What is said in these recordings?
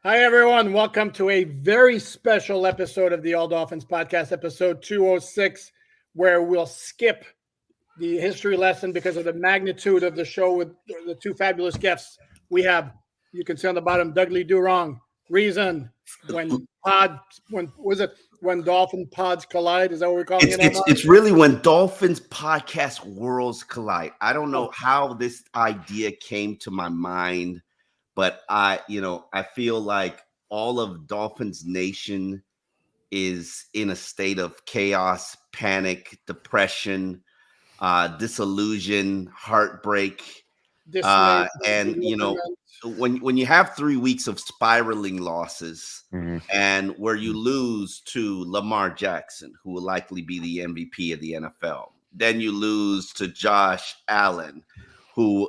Hi, everyone. Welcome to a very special episode of the All Dolphins podcast, episode 206, where we'll skip the history lesson because of the magnitude of the show with the two fabulous guests we have. You can see on the bottom, Dudley Do Wrong. Reason when dolphin pods collide? Is that what we're calling it? It's really when Dolphins podcast worlds collide. I don't know how this idea came to my mind, but I feel like all of Dolphins Nation is in a state of chaos, panic, depression, disillusion, heartbreak. And when you have 3 weeks of spiraling losses, and where you lose to Lamar Jackson, who will likely be the MVP of the NFL, then you lose to Josh Allen, who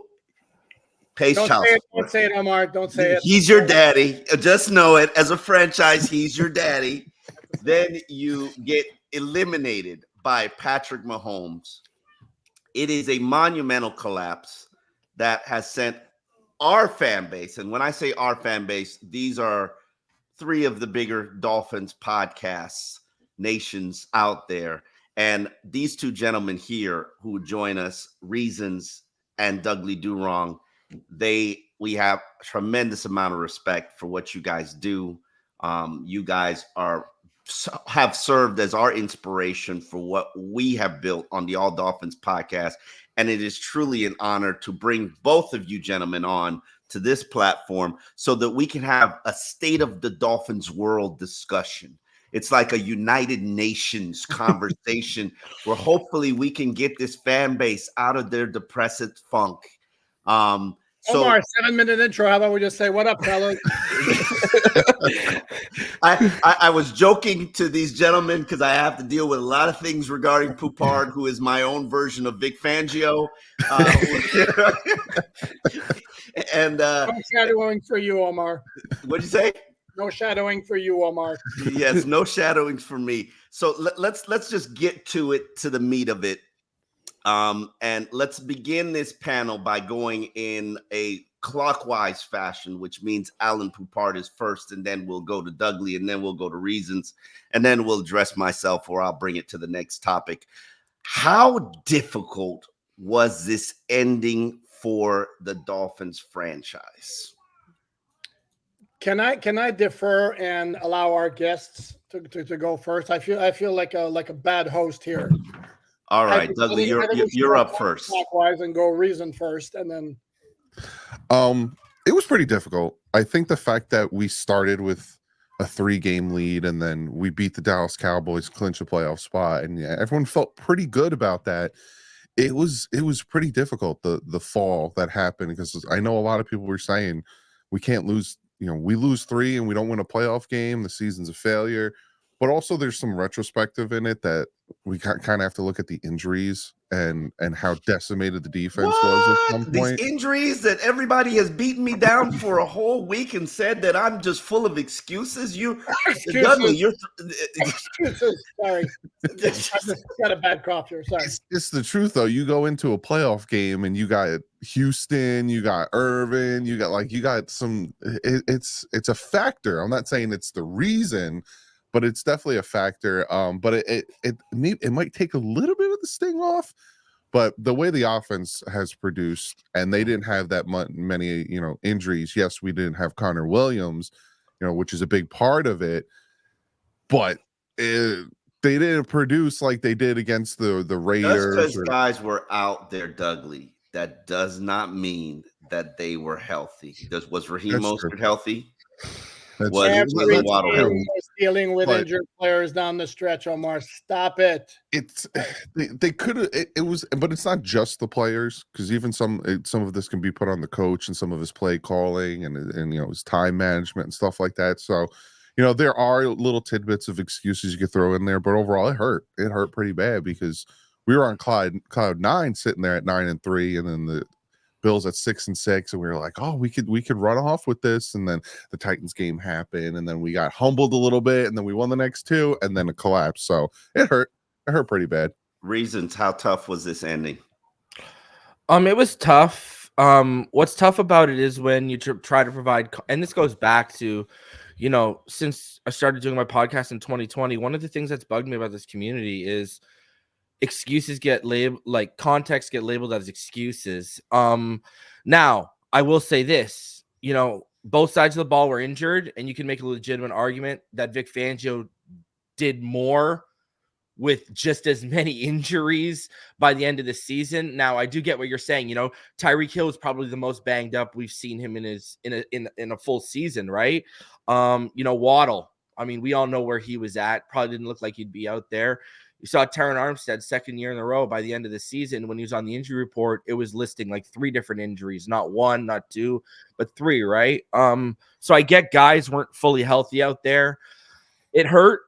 pays child support. Don't say it, Omar. Don't say it. He's your daddy. Just know it. As a franchise, he's your daddy. Then you get eliminated by Patrick Mahomes. It is a monumental collapse that has sent our fan base, and when I say our fan base, these are 3 of the bigger Dolphins podcasts, nations out there. And these 2 gentlemen here who join us, Reasons and Dudley Do Wrong, we have a tremendous amount of respect for what you guys do. You guys have served as our inspiration for what we have built on the All Dolphins podcast. And it is truly an honor to bring both of you gentlemen on to this platform so that we can have a state of the Dolphins world discussion. It's like a United Nations conversation where hopefully we can get this fan base out of their depressive funk. Omar, 7-minute intro. How about we just say, what up, fellas? I was joking to these gentlemen because I have to deal with a lot of things regarding Poupard, who is my own version of Vic Fangio. And no shadowing for you, Omar. What'd you say? No shadowing for you, Omar. Yes, no shadowing for me. So let's just get to the meat of it. And let's begin this panel by going in a clockwise fashion, which means Alan Poupard is first, and then we'll go to Dudley, and then we'll go to Reasons, and then we'll address myself, or I'll bring it to the next topic. How difficult was this ending for the Dolphins franchise? Can I defer and allow our guests to go first? I feel like a bad host here. All right, Dudley, you're up first. Clockwise and go Reason first, and then. It was pretty difficult. I think the fact that we started with a 3-game lead and then we beat the Dallas Cowboys, clinch a playoff spot, and everyone felt pretty good about that. It was pretty difficult, the fall that happened, because I know a lot of people were saying we can't lose. We lose 3 and we don't win a playoff game. The season's a failure. But also there's some retrospective in it that we kind of have to look at the injuries and how decimated the defense was at some point. These injuries that everybody has beaten me down for a whole week and said that I'm just full of excuses. Dudley, you're excuses. Sorry, I just got a bad cough here. Sorry. It's the truth though. You go into a playoff game and you got Houston, you got Irvin, you got some. It's a factor. I'm not saying it's the reason, but it's definitely a factor. But it might take a little bit of the sting off. But the way the offense has produced, and they didn't have that many injuries. Yes, we didn't have Connor Williams, which is a big part of it. But they didn't produce like they did against the Raiders. Just because guys were out there, Dudley, that does not mean that they were healthy. Was Raheem Mostert healthy? Was dealing with injured players down the stretch, Omar. Stop it. They could have. It was, but it's not just the players, because even some of this can be put on the coach and some of his play calling and his time management and stuff like that. So, there are little tidbits of excuses you could throw in there, but overall, it hurt. It hurt pretty bad because we were on cloud 9, sitting there at 9-3, and then the Bills at 6-6, and we were like, oh, we could run off with this. And then the Titans game happened, and then we got humbled a little bit, and then we won the next 2, and then a collapse. So it hurt pretty bad. Reasons, how tough was this ending? It was tough. What's tough about it is when you try to provide, and this goes back to, since I started doing my podcast in 2020, one of the things that's bugged me about this community is excuses get labeled, like context get labeled as excuses. Now I will say this, both sides of the ball were injured, and you can make a legitimate argument that Vic Fangio did more with just as many injuries by the end of the season. Now, I do get what you're saying. Tyreek Hill is probably the most banged up we've seen him in a full season, right? Waddle. I mean, we all know where he was at. Probably didn't look like he'd be out there. You saw Terron Armstead, second year in a row by the end of the season. When he was on the injury report, it was listing like 3 different injuries, not 1, not 2, but 3, right? So I get guys weren't fully healthy out there. It hurt.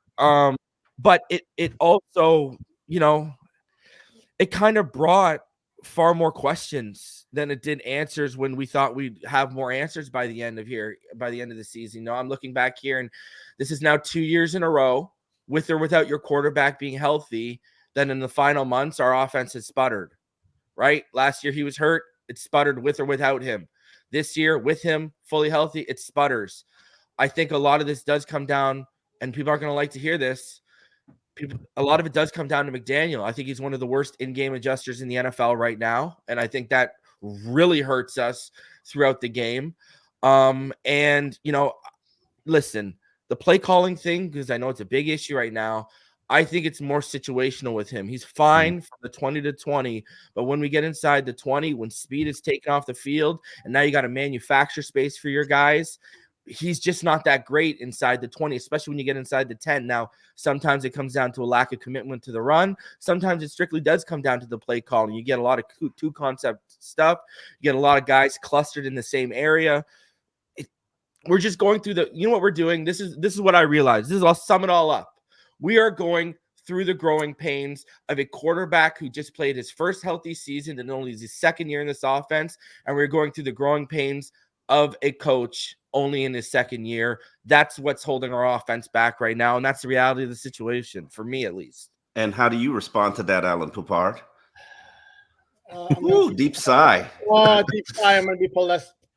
But it also, it kind of brought far more questions than it did answers when we thought we'd have more answers by the end of the season. I'm looking back here, and this is now 2 years in a row, with or without your quarterback being healthy, then in the final months, our offense has sputtered, right? Last year he was hurt. It sputtered with or without him. This year, with him fully healthy, it sputters. I think a lot of this does come down, and people aren't going to like to hear this, a lot of it does come down to McDaniel. I think he's one of the worst in-game adjusters in the NFL right now, and I think that really hurts us throughout the game. Listen, the play calling thing, because I know it's a big issue right now, I think it's more situational with him. He's fine from the 20 to 20, but when we get inside the 20, when speed is taken off the field, and now you got to manufacture space for your guys, he's just not that great inside the 20, especially when you get inside the 10. Now, sometimes it comes down to a lack of commitment to the run. Sometimes it strictly does come down to the play calling. You get a lot of two concept stuff. You get a lot of guys clustered in the same area. We're just going through what we're doing. This is what I realized. I'll sum it all up. We are going through the growing pains of a quarterback who just played his first healthy season and only his second year in this offense. And we're going through the growing pains of a coach only in his second year. That's what's holding our offense back right now, and that's the reality of the situation, for me at least. And how do you respond to that, Alan Poupard? Deep sigh. Oh, deep sigh. I'm going to be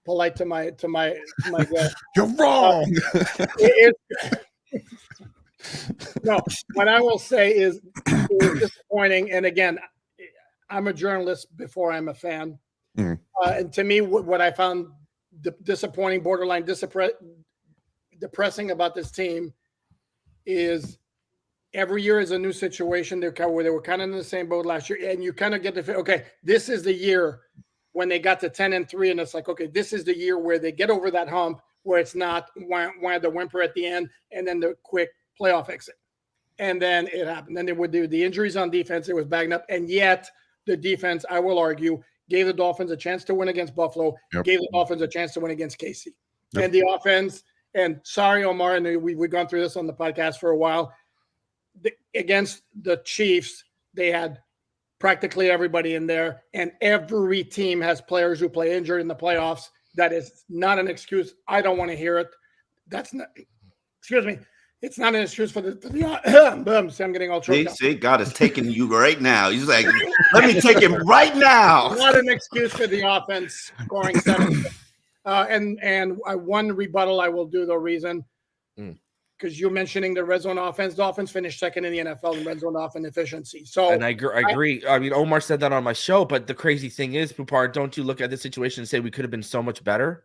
polite to my guest. You're wrong. No, what I will say is it was disappointing. And again, I'm a journalist before I'm a fan. And to me, what I found disappointing, borderline depressing about this team is every year is a new situation. They were kind of in the same boat last year, and you kind of get to feel, okay, this is the year when they got to 10-3, and it's like, okay, this is the year where they get over that hump, where it's not the whimper at the end and then the quick playoff exit. And then it happened. Then they would do the injuries on defense. It was bagging up, and yet the defense, I will argue, gave the Dolphins a chance to win against Buffalo, gave the Dolphins a chance to win against KC. And the offense, and sorry, Omar, and we've gone through this on the podcast for a while, against the Chiefs, they had practically everybody in there, and every team has players who play injured in the playoffs. That is not an excuse. I don't want to hear it. That's not, excuse me. It's not an excuse for the see, I'm getting all choked up. See, God is taking you right now. He's like, let me take him right now. Not an excuse for the offense scoring 7. And one rebuttal I will do, the reason, because you're mentioning the red zone offense. Dolphins finished second in the NFL in red zone offense efficiency. So, and I agree. I mean, Omar said that on my show, but the crazy thing is, Poupard, don't you look at the situation and say we could have been so much better?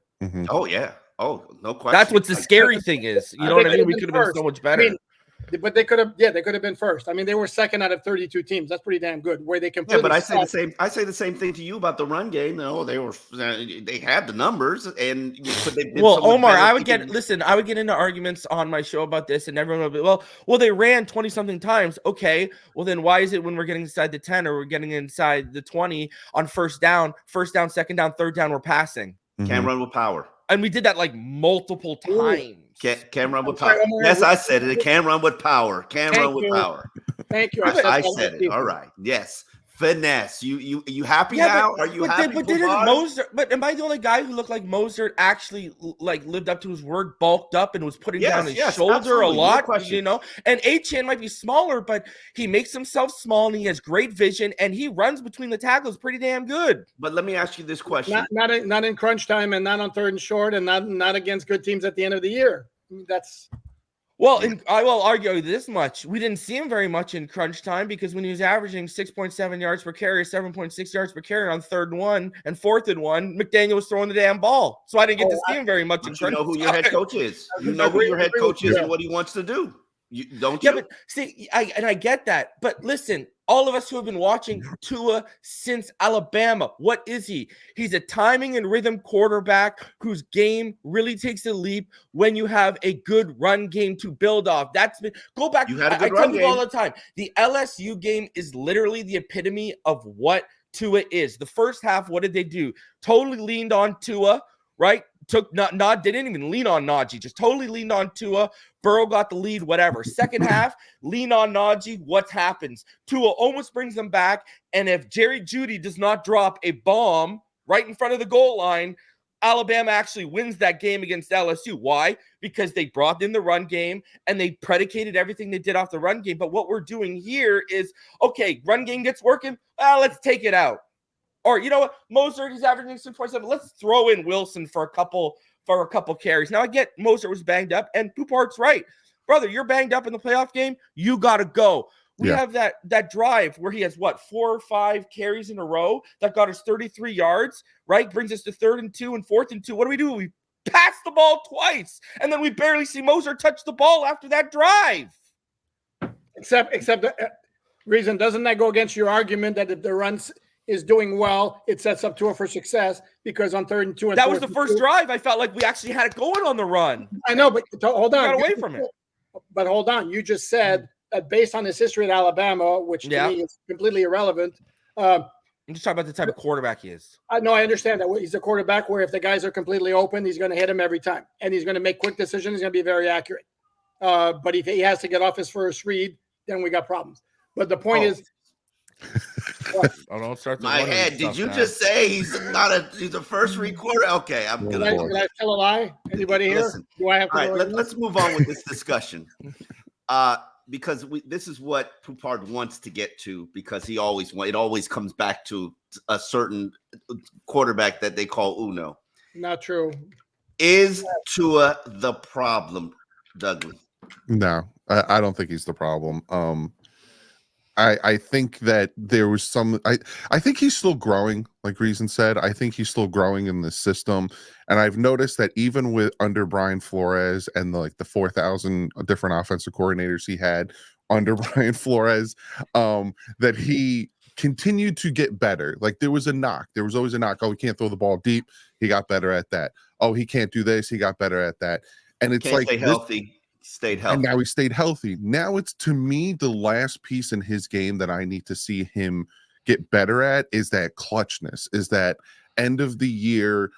Oh yeah. Oh, no question. That's what the scary thing is. You know what I mean? We could have been so much better. But they could have, they could have been first. I mean, they were second out of 32 teams. That's pretty damn good. Where they completely. Yeah, but I say the same thing to you about the run game. No, they had the numbers, and well, Omar, I would get into arguments on my show about this, and everyone would be, well, they ran 20 something times. Okay, well then why is it when we're getting inside the 10 or we're getting inside the 20 on first down, second down, third down, we're passing? Can't run with power. And we did that like multiple times. Can't run with power. Yes, I said it. It can run with power. Can run with power. Thank you. I said it. All right. Yes. Finesse. You happy Yeah, now? Are you happy? But didn't Mozart? But am I the only guy who looked like Mozart actually like lived up to his word, bulked up, and was putting down his shoulder absolutely. a lot? No question. You know, and Achan might be smaller, but he makes himself small, and he has great vision, and he runs between the tackles pretty damn good. But let me ask you this question: Not in crunch time, and not on third and short, and not against good teams at the end of the year. I mean, that's. Well, and I will argue this much. We didn't see him very much in crunch time because when he was averaging 6.7 yards per carry, 7.6 yards per carry on 3rd and 1 and 4th and 1, McDaniel was throwing the damn ball. So I didn't get to see him very much in crunch time. You know who your head coach is. You know who your head coach is and what he wants to do. Don't you? Yeah, but see, I get that. But listen, all of us who have been watching Tua since Alabama, what is he? He's a timing and rhythm quarterback whose game really takes a leap when you have a good run game to build off. That's been go back. You had a I good tell run people all game. the time. The LSU game is literally the epitome of what Tua is. The first half, what did they do? Totally leaned on Tua, right? Took not didn't even lean on Najee, just totally leaned on Tua. Burrow got the lead, whatever. Second half, lean on Najee. What happens? Tua almost brings them back. And if Jerry Jeudy does not drop a bomb right in front of the goal line, Alabama actually wins that game against LSU. Why? Because they brought in the run game and they predicated everything they did off the run game. But what we're doing here is, okay, run game gets working. Let's take it out. Or you know what? Mozart is averaging 6.7. Let's throw in Wilson for a couple carries. Now I get Mozart was banged up, and Poupart's right. Brother, you're banged up in the playoff game. You gotta go. We have that drive where he has 4 or 5 carries in a row that got us 33 yards, right? Brings us to 3rd and 2 and 4th and 2. What do? We pass the ball twice, and then we barely see Mozart touch the ball after that drive. Except the reason, doesn't that go against your argument that if the runs is doing well, it sets up Tua for success because on 3rd and 2 and that was the first drive. I felt like we actually had it going on the run. I know, but hold on. We got away from it. But hold on. You just said that based on his history at Alabama, which to me is completely irrelevant. I'm just talking about the type of quarterback he is. I know, I understand that he's a quarterback where if the guys are completely open, he's going to hit him every time, and he's going to make quick decisions. He's going to be very accurate. But if he has to get off his first read, then we got problems. But the point is. Don't start my head. Did you just say he's a first read quarter? Okay, I'm good. Did I tell a lie? Anybody here? Listen, Do I have to? All right, let's move on with this discussion. Because this is what Poupart wants to get to, because it always comes back to a certain quarterback that they call Uno. Not true. Is Tua the problem, Douglas? No, I don't think he's the problem. I think that there was some. I think he's still growing, like Reason said. I think he's still growing in the system, and I've noticed that even with under Brian Flores and the 4,000 different offensive coordinators he had under Brian Flores, that he continued to get better. Like there was a knock. There was always a knock. Oh, he can't throw the ball deep. He got better at that. Oh, he can't do this. He got better at that. And it's Can't stay healthy. Stayed healthy. And now he stayed healthy. Now it's, to me, the last piece in his game that I need to see him get better at is that clutchness, is that end of the year,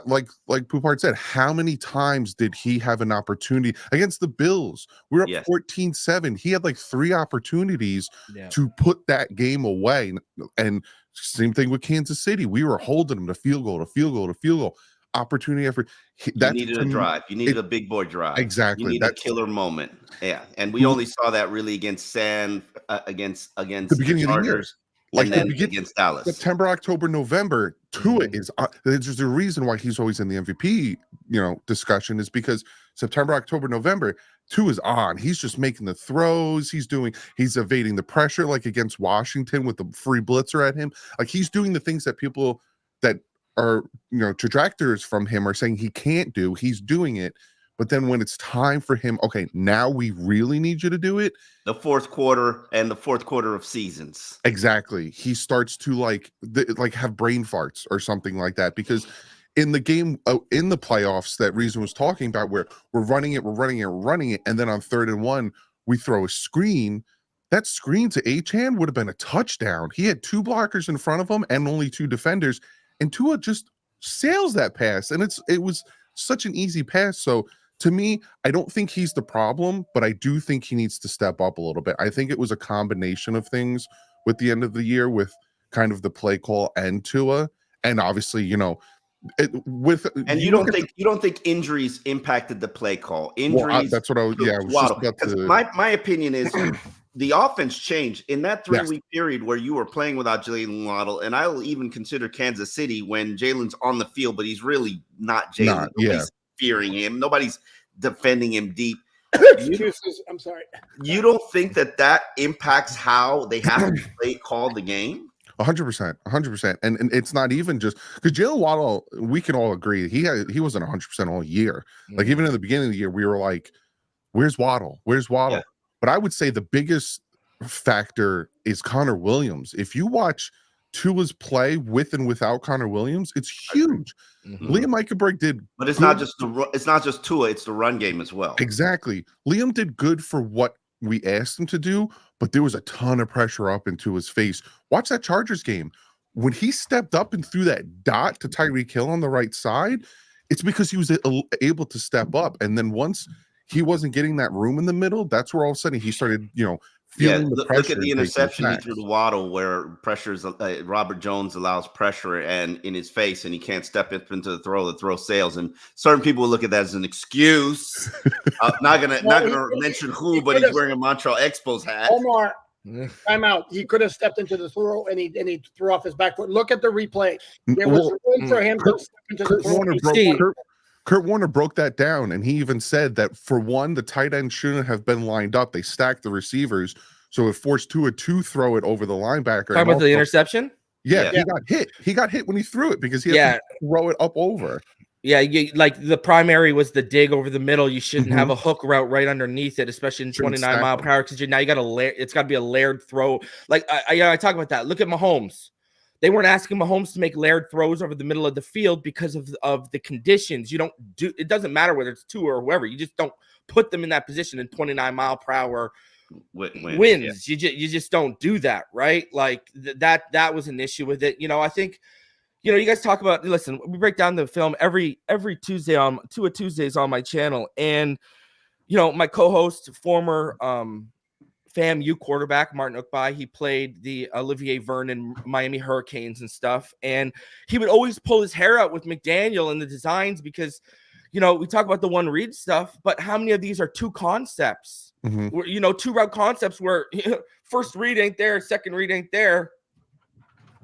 like Poupart said, how many times did he have an opportunity against the Bills? We were up 14-7. He had 3 opportunities to put that game away. And same thing with Kansas City. We were holding him to field goal. Opportunity effort. You needed a drive. You needed a big boy drive. Exactly. You needed a killer moment. Yeah, and we only saw that really against against the beginning the of the year, and then against Dallas. September, October, November. Tua is. There's a reason why he's always in the MVP, discussion, is because September, October, November, Tua is on. He's just making the throws. He's evading the pressure, like against Washington with the free blitzer at him. Like he's doing the things that people that are detractors from him are saying he can't do. He's doing it. But then when it's time for him, okay, now we really need you to do it. The fourth quarter of seasons. Exactly. He starts to have brain farts or something like that, because in the game, in the playoffs that Reason was talking about, where we're running it, and then on 3rd and 1, we throw a screen. That screen to Achane would have been a touchdown. He had 2 blockers in front of him and only 2 defenders. And Tua just sails that pass, and it was such an easy pass. So to me, I don't think he's the problem, but I do think he needs to step up a little bit. I think it was a combination of things with the end of the year with kind of the play call and Tua, and obviously, you know, and you don't think injuries impacted the play call? Injuries. That's what I was. Yeah, I was just about to. My opinion is the offense changed in that 3-week period where you were playing without Jalen Waddle, and I'll even consider Kansas City when Jalen's on the field, but he's really not Jalen. Nobody's fearing him. Nobody's defending him deep. Excuses. I'm sorry. You don't think that impacts how they have to call the game? 100%. And it's not even just because Jalen Waddle, we can all agree he wasn't 100% all year. Like even in the beginning of the year, we were like, "Where's Waddle? Where's Waddle?" Yeah. But I would say the biggest factor is Connor Williams. If you watch Tua's play with and without Connor Williams, it's huge. Liam Eichenberg did, but it's not just Tua; it's the run game as well. Exactly. Liam did good for what we asked him to do, but there was a ton of pressure up into his face. Watch that Chargers game. When he stepped up and threw that dot to Tyreek Hill on the right side, it's because he was able to step up. And then once he wasn't getting that room in the middle, that's where all of a sudden he started, you know, feeling the pressure. Look at the interception he threw to Waddle where pressures Robert Jones allows pressure and in his face, and he can't step up into the throw sails. And certain people will look at that as an excuse. Not gonna mention who, but he's wearing a Montreal Expos hat. Omar, time out. He could have stepped into the throw and he threw off his back foot. Look at the replay. There was room for him to step into the throw. Kurt Warner broke that down, and he even said that for one, the tight end shouldn't have been lined up. They stacked the receivers, so it forced Tua to throw it over the linebacker. Talking about the interception? Yeah, he got hit. He got hit when he threw it because he had to throw it up over. Yeah, like the primary was the dig over the middle. You shouldn't have a hook route right underneath it, especially in 29 mile per hour, because now you got to layer. It's got to be a layered throw. Like I talk about that. Look at Mahomes. They weren't asking Mahomes to make layered throws over the middle of the field because of the conditions. You don't do it. Doesn't matter whether it's Tua or whoever. You just don't put them in that position in 29 mile per hour wins. Yeah. You just don't do that, right? Like that was an issue with it. You know, I think, you know, you guys talk about, listen, we break down the film every Tuesday on Tuesdays on my channel. And, you know, my co-host, former FAMU quarterback, Martin Ukbai, he played the Olivier Vernon Miami Hurricanes and stuff. And he would always pull his hair out with McDaniel and the designs because, you know, we talk about the one read stuff, but how many of these are two concepts? Where, you know, two route concepts where first read ain't there, second read ain't there.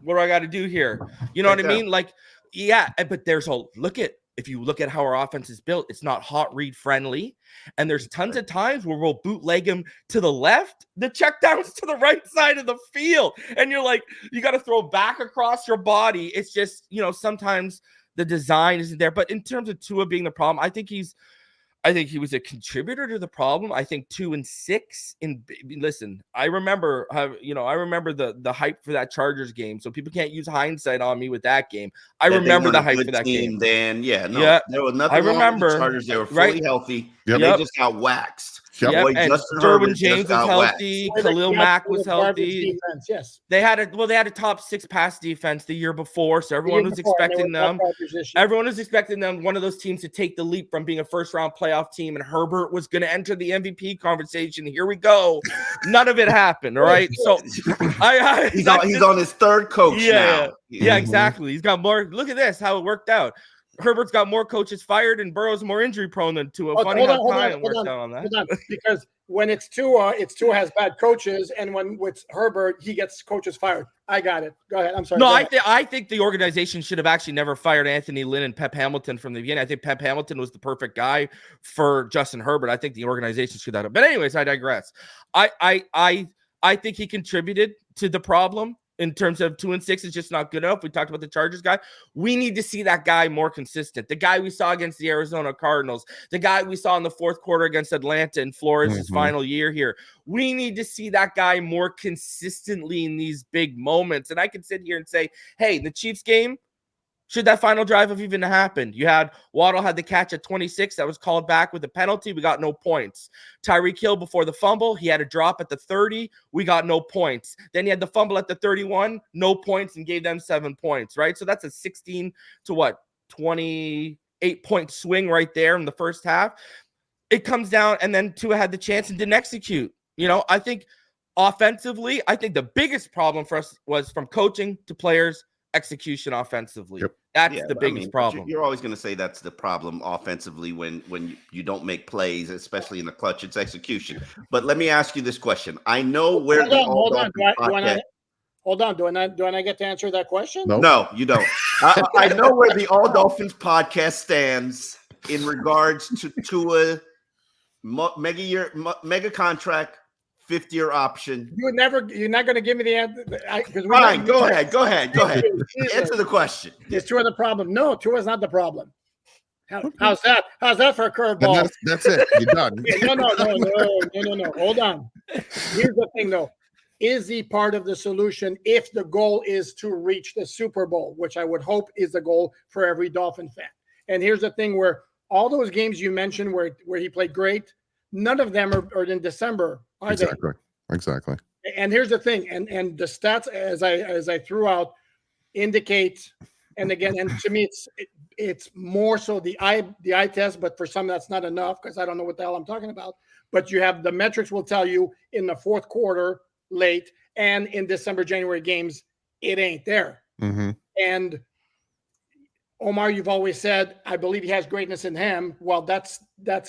What do I got to do here? You know what I mean? Like, yeah, but if you look at how our offense is built, it's not hot read friendly. And there's tons of times where we'll bootleg him to the left, the check downs to the right side of the field. And you're like, you got to throw back across your body. It's just, you know, sometimes the design isn't there. But in terms of Tua being the problem, I think he was a contributor to the problem. I think 2-6 listen, I remember the hype for that Chargers game. So people can't use hindsight on me with that game. I remember the hype for that game. Then there was nothing wrong with the Chargers. They were fully healthy. They just got waxed. And Derwin James was healthy. Khalil Mack was healthy. Defense, yes. They had a top 6 pass defense the year before. So everyone was expecting them. Everyone was expecting them, one of those teams, to take the leap from being a first round playoff team. And Herbert was going to enter the MVP conversation. Here we go. None of it happened. All right. So he's on his third coach now. Yeah, exactly. He's got more. Look at this, how it worked out. Herbert's got more coaches fired and Burrow's more injury prone than Tua. Funny how time worked out on that. Because when it's Tua has bad coaches, and when it's Herbert, he gets coaches fired. I got it. Go ahead. I'm sorry. No, I think the organization should have actually never fired Anthony Lynn and Pep Hamilton from the beginning. I think Pep Hamilton was the perfect guy for Justin Herbert. I think the organization should have. But anyways, I digress. I think he contributed to the problem. In terms of 2-6 is just not good enough. We talked about the Chargers guy. We need to see that guy more consistent. The guy we saw against the Arizona Cardinals, the guy we saw in the fourth quarter against Atlanta in Flores' final year here. We need to see that guy more consistently in these big moments. And I can sit here and say, hey, the Chiefs game, should that final drive have even happened? You had Waddle had the catch at 26 that was called back with a penalty. We got no points. Tyreek Hill before the fumble, he had a drop at the 30. We got no points. Then he had the fumble at the 31, no points, and gave them 7 points, right? So that's a 16 to 28 point swing right there in the first half. It comes down, and then Tua had the chance and didn't execute. You know, I think offensively, I think the biggest problem for us was from coaching to players, execution offensively. Yep. That's the biggest but problem. You're always going to say that's the problem offensively when you don't make plays, especially in the clutch. It's execution. But let me ask you this question. I know where Hold on. Do I not get to answer that question? Nope. No, you don't. I know where the All Dolphins podcast stands in regards to Tua mega contract, 5th-year option. You're not going to give me the answer. Fine, go ahead. Answer the question. Is Tua the problem? No, Tua is not the problem. How's that? How's that for a curveball? That's it. You're done. No. Hold on. Here's the thing, though. Is he part of the solution if the goal is to reach the Super Bowl, which I would hope is the goal for every Dolphin fan? And here's the thing where all those games you mentioned where he played great, none of them are in December, are they? Exactly. And here's the thing, and the stats as I threw out indicate, and again, and to me it's more so the eye test, but for some that's not enough because I don't know what the hell I'm talking about. But you have the metrics will tell you in the fourth quarter late and in December, January games, it ain't there. Mm-hmm. And Omar, you've always said, I believe he has greatness in him. Well, that's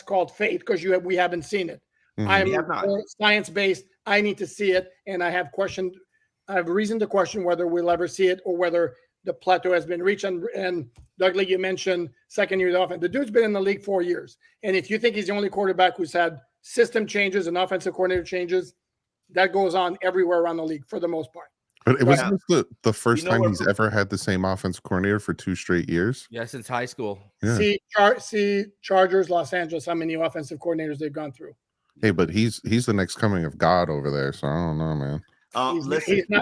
called faith because we haven't seen it. Mm-hmm. I'm science-based. I need to see it. And I have reason to question whether we'll ever see it or whether the plateau has been reached. And Douglas, you mentioned second year offense. The dude's been in the league 4 years. And if you think he's the only quarterback who's had system changes and offensive coordinator changes, that goes on everywhere around the league for the most part. But it was the first time he's ever had the same offensive coordinator for 2 straight years. Yeah, since high school. Yeah. See Chargers, Los Angeles, how many offensive coordinators they've gone through. Hey, but he's the next coming of God over there, so I don't know, man.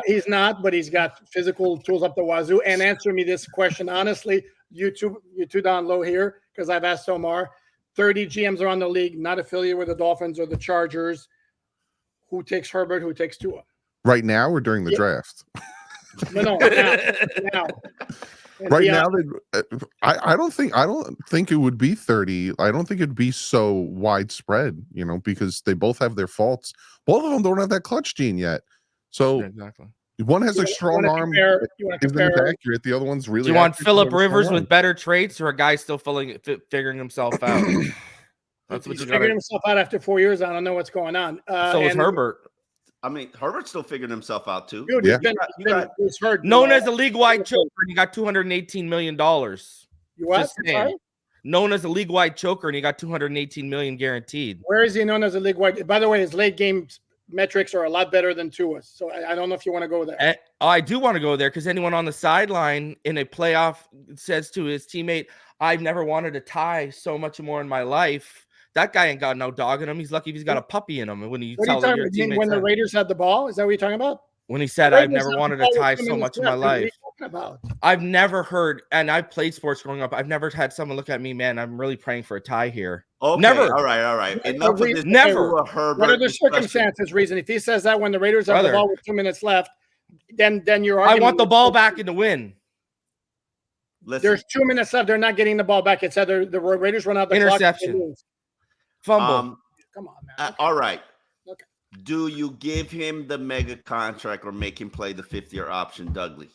He's not, but he's got physical tools up the wazoo. And answer me this question honestly, you two down low here, because I've asked Omar. 30 GMs around the league, not affiliated with the Dolphins or the Chargers. Who takes Herbert? Who takes Tua? Right now or during the draft? No, now. Right now, I don't think it would be 30. I don't think it'd be so widespread, because they both have their faults. Both of them don't have that clutch gene yet. So exactly. One has a strong arm, is accurate. The other one's really. Do you want Phillip Rivers with better traits or a guy still figuring himself out? That's what he's figuring himself out after 4 years. I don't know what's going on. So is Herbert. I mean, Herbert's still figuring himself out too. Dude, he's hurt. Known as a league-wide choker, and he got $218 million. You what? Known as a league-wide choker, and he got $218 million guaranteed. Where is he known as a league-wide? By the way, his late game metrics are a lot better than Tua's. So I don't know if you want to go there. I do want to go there because anyone on the sideline in a playoff says to his teammate, "I've never wanted a tie so much more in my life." That guy ain't got no dog in him. He's lucky if he's got a puppy in him. And when you tell your teammates when the Raiders had the ball, is that what you're talking about? When he said, "I've never wanted a tie so much in my life." I've never heard, and I've played sports growing up. I've never had someone look at me, man, I'm really praying for a tie here. Okay, never. All right. Enough of this. Never. What are the circumstances? Reason if he says that when the Raiders have the ball with 2 minutes left, then you're. I want the ball back in the win. Listen. There's 2 minutes left. They're not getting the ball back. It's either the Raiders run out the interception. Fumble. Come on, man. Okay. All right. Okay. Do you give him the mega contract or make him play the 5th-year option, Douglas?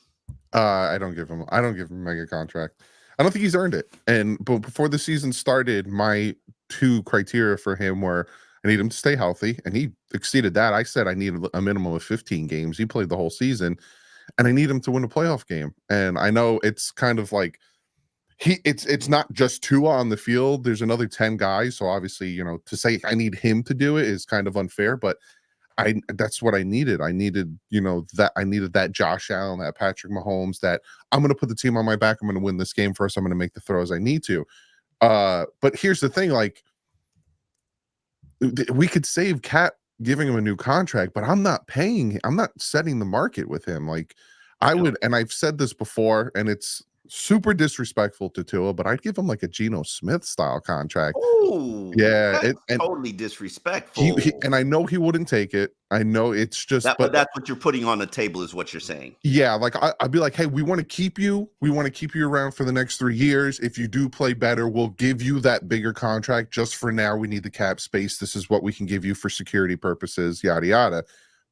I don't give him a mega contract. I don't think he's earned it. But before the season started, my 2 criteria for him were I need him to stay healthy, and he exceeded that. I said I need a minimum of 15 games. He played the whole season, and I need him to win a playoff game. And I know it's kind of like it's not just Tua on the field. There's another 10 guys. So obviously, to say I need him to do it is kind of unfair, but that's what I needed. I needed, that Josh Allen, that Patrick Mahomes, that I'm going to put the team on my back. I'm going to win this game first. I'm going to make the throws I need to. But here's the thing, we could save Cat giving him a new contract, but I'm not setting the market with him. I would, and I've said this before, and it's super disrespectful to Tua, but I'd give him like a Geno Smith style contract. Oh, yeah, totally disrespectful. And I know he wouldn't take it. I know it's just, but that's what you're putting on the table, is what you're saying. Yeah, I'd be like, hey, we want to keep you. We want to keep you around for the next 3 years. If you do play better, we'll give you that bigger contract. Just for now, we need the cap space. This is what we can give you for security purposes. Yada yada.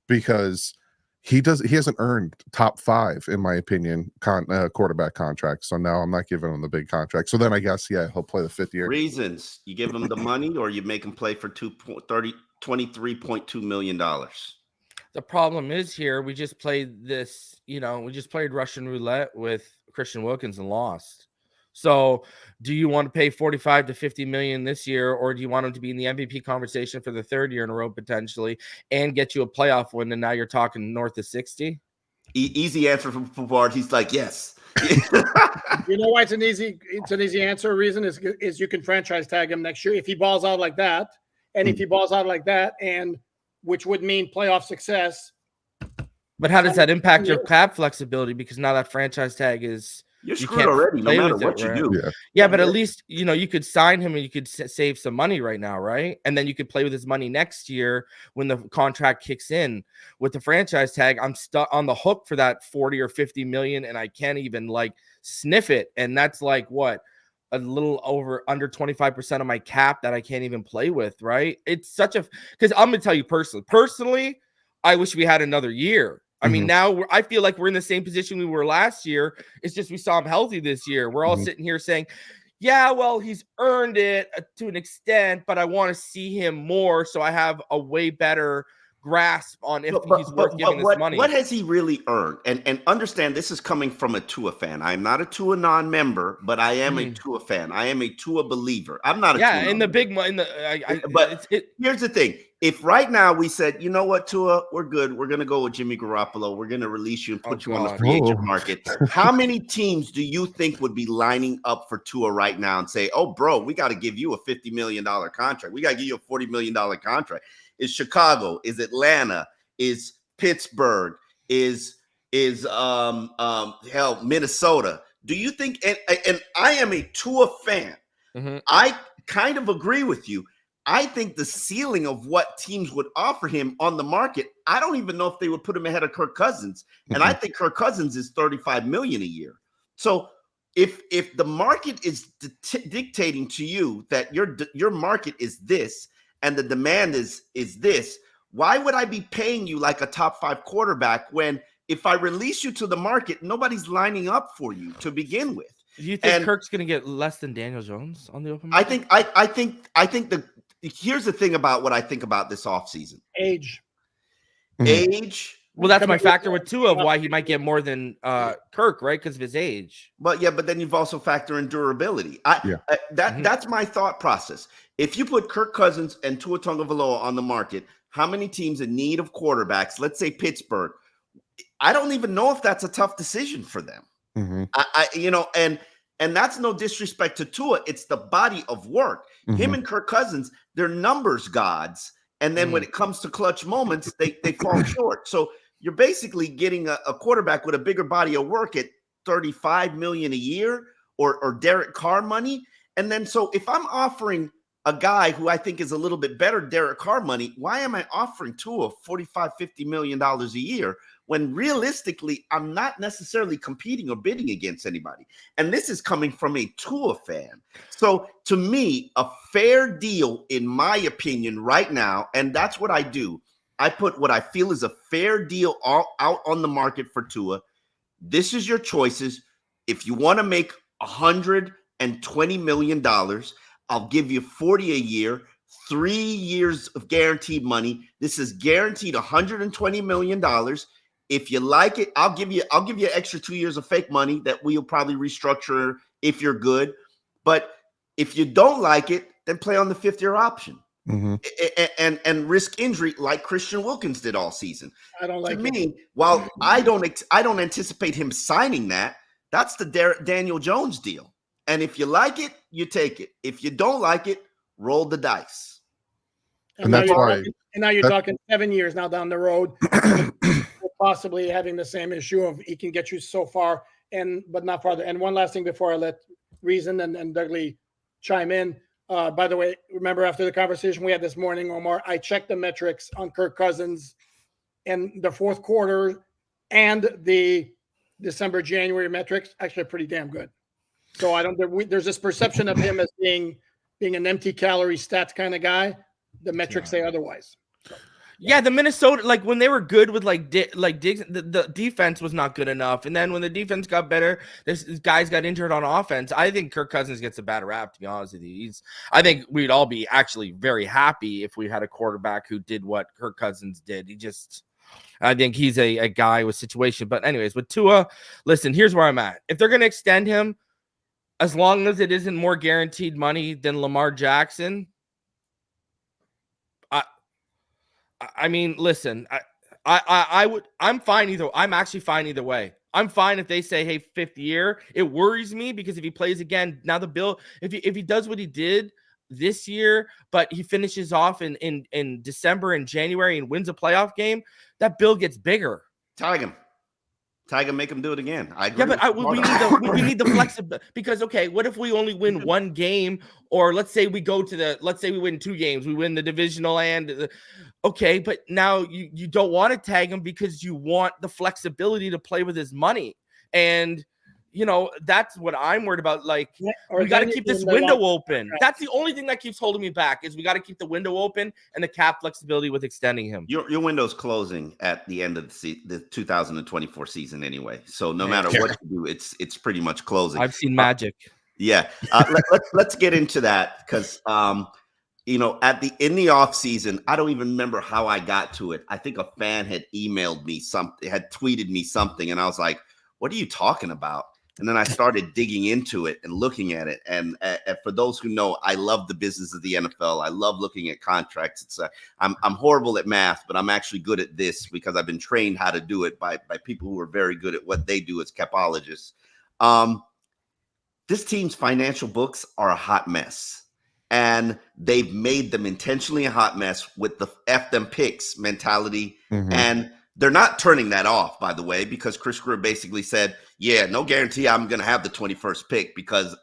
because he hasn't earned top 5 in my opinion quarterback contract. So now I'm not giving him the big contract. So then I guess he'll play the 5th year. Reasons: you give him the money, or you make him play for $23.2 million. The problem is here, we just played this, we just played Russian roulette with Christian Wilkins and lost. So do you want to pay 45 to 50 million this year, or do you want him to be in the MVP conversation for the 3rd year in a row potentially and get you a playoff win? And now you're talking north of 60. Easy answer from Favard. He's like, yes. You know why it's an easy answer? Reason is you can franchise tag him next year if he balls out like that, and if he balls out like that, and which would mean playoff success. But how does that impact your cap flexibility? Because now that franchise tag is you're screwed already, no matter what you do. Yeah, but at least you could sign him and you could save some money right now, right? And then you could play with his money next year when the contract kicks in. With the franchise tag, I'm stuck on the hook for that 40 or 50 million, and I can't even sniff it. And that's what, a little under 25% of my cap that I can't even play with, right? It's because I'm gonna tell you personally, I wish we had another year. I mean, now I feel like we're in the same position we were last year. It's just we saw him healthy this year. We're all sitting here saying, yeah, well, he's earned it to an extent, but I want to see him more so I have a way better grasp on if he's worth giving this money. What has he really earned? And understand, this is coming from a Tua fan. I'm not a Tua non-member, but I am a Tua fan. I am a Tua believer. I'm not a Tua in the big money. Here's the thing. If right now we said, you know what, Tua, we're good. We're going to go with Jimmy Garoppolo. We're going to release you and put you on the free agent market. How many teams do you think would be lining up for Tua right now and say, oh, bro, we got to give you a $50 million contract. We got to give you a $40 million contract. Is Chicago? Is Atlanta? Is Pittsburgh? Is Minnesota? Do you think? And I am a Tua fan. I kind of agree with you. I think the ceiling of what teams would offer him on the market, I don't even know if they would put him ahead of Kirk Cousins. And I think Kirk Cousins is $35 million a year. So if the market is dictating to you that your market is this and the demand is this, why would I be paying you like a top 5 quarterback when if I release you to the market, nobody's lining up for you to begin with? Do you think Kirk's going to get less than Daniel Jones on the open market? I think here's the thing about what I think about this offseason. Age. Well, that's my factor with Tua of why he might get more than Kirk, right? Because of his age. But then you've also factored in durability. That's my thought process. If you put Kirk Cousins and Tua Tagovailoa on the market, how many teams in need of quarterbacks? Let's say Pittsburgh. I don't even know if that's a tough decision for them. And that's no disrespect to Tua. It's the body of work. Him and Kirk Cousins, they're numbers gods. And then when it comes to clutch moments, they fall short. So you're basically getting a quarterback with a bigger body of work at $35 million a year or Derek Carr money. And then so if I'm offering a guy who I think is a little bit better Derek Carr money, why am I offering Tua $45, $50 million a year when realistically I'm not necessarily competing or bidding against anybody? And this is coming from a Tua fan. So to me, a fair deal, in my opinion, right now, and that's what I do. I put what I feel is a fair deal out on the market for Tua. This is your choices. If you want to make $120 million, I'll give you 40 a year, 3 years of guaranteed money. This is guaranteed $120 million. If you like it, I'll give you an extra 2 years of fake money that we'll probably restructure if you're good. But if you don't like it, then play on the 5th-year option and risk injury like Christian Wilkins did all season. I don't like it. Me, while I don't anticipate him signing that. That's the Daniel Jones deal. And if you like it, you take it. If you don't like it, roll the dice. And that's why. And now you're talking 7 years now down the road, possibly having the same issue of he can get you so far, but not farther. And one last thing before I let Reason and Dougley chime in. By the way, remember after the conversation we had this morning, Omar, I checked the metrics on Kirk Cousins in the 4th quarter and the December-January metrics. Actually, pretty damn good. So there's this perception of him as being an empty calorie stats kind of guy. The metrics say otherwise. Yeah, the Minnesota, like when they were good with like Diggs, the defense was not good enough, and then when the defense got better, this guys got injured on offense. I think Kirk Cousins gets a bad rap. To be honest with you, I think we'd all be actually very happy if we had a quarterback who did what Kirk Cousins did. I think he's a guy with situation. But anyways, with Tua, listen, here's where I'm at. If they're going to extend him, as long as it isn't more guaranteed money than Lamar Jackson, I mean, listen, I'm fine either. I'm actually fine either way. I'm fine if they say, hey, 5th year. It worries me because if he plays again, now the bill, if he does what he did this year, but he finishes off in December and January and wins a playoff game, that bill gets bigger. Tag him. Make him do it again. I agree. Yeah, but we need the flexibility because okay, what if we only win one game, or let's say we win 2 games, we win the divisional and okay, but now you don't want to tag him because you want the flexibility to play with his money, and that's what I'm worried about. Like we got to keep this window open. That's the only thing that keeps holding me back is we got to keep the window open and the cap flexibility with extending him. Your window's closing at the end of the 2024 season anyway. So no matter what you do, it's pretty much closing. I've seen magic. Let's get into that because in the off season, I don't even remember how I got to it. I think a fan had emailed me something, had tweeted me something, and I was like, "What are you talking about?" And then I started digging into it and looking at it. And for those who know, I love the business of the NFL. I love looking at contracts. I'm horrible at math, but I'm actually good at this because I've been trained how to do it by people who are very good at what they do as capologists. This team's financial books are a hot mess. And they've made them intentionally a hot mess with the F them picks mentality. Mm-hmm. And they're not turning that off, by the way, because Chris Greer basically said, yeah, no guarantee I'm going to have the 21st pick because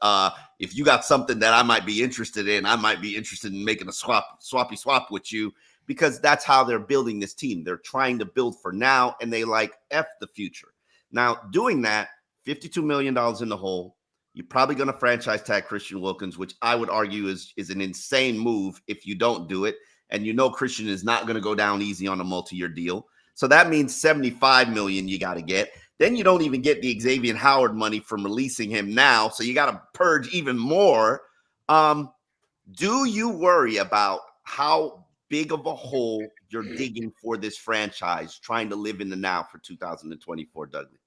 if you got something that I might be interested in, I might be interested in making a swappy swap with you because that's how they're building this team. They're trying to build for now, and they like F the future. Now, doing that, $52 million in the hole, you're probably going to franchise tag Christian Wilkins, which I would argue is an insane move if you don't do it. And Christian is not going to go down easy on a multi-year deal. So that means $75 million you got to get. Then you don't even get the Xavier Howard money from releasing him now. So you got to purge even more. Do you worry about how big of a hole you're digging for this franchise trying to live in the now for 2024, Dudley?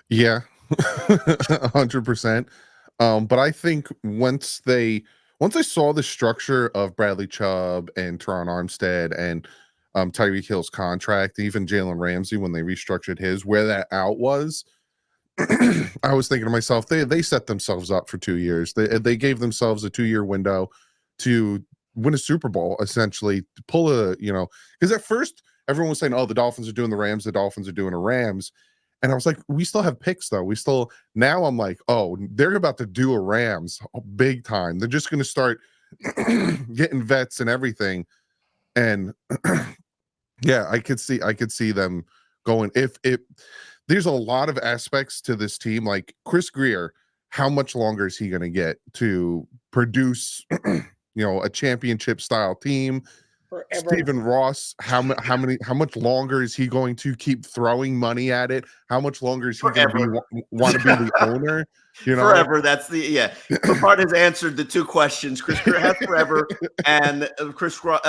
Yeah, 100%. But I think once they saw the structure of Bradley Chubb and Teron Armstead and Tyreek Hill's contract, even Jalen Ramsey, when they restructured his, where that out was, I was thinking to myself, they set themselves up for 2 years. They gave themselves a 2-year window to win a Super Bowl, essentially, to pull because at first everyone was saying, oh, the Dolphins are doing the Rams, the Dolphins are doing the Rams. And I was like, we still have picks, though. Now I'm like, oh, they're about to do a Rams big time. They're just going to start getting vets and everything. And yeah, I could see them going. If there's a lot of aspects to this team, like Chris Greer, how much longer is he going to get to produce, a championship style team? Forever. Stephen Ross, how much longer is he going to keep throwing money at it? How much longer is he going to want to be the owner? Forever. That's Bart has answered the 2 questions. Chris Greer has forever, and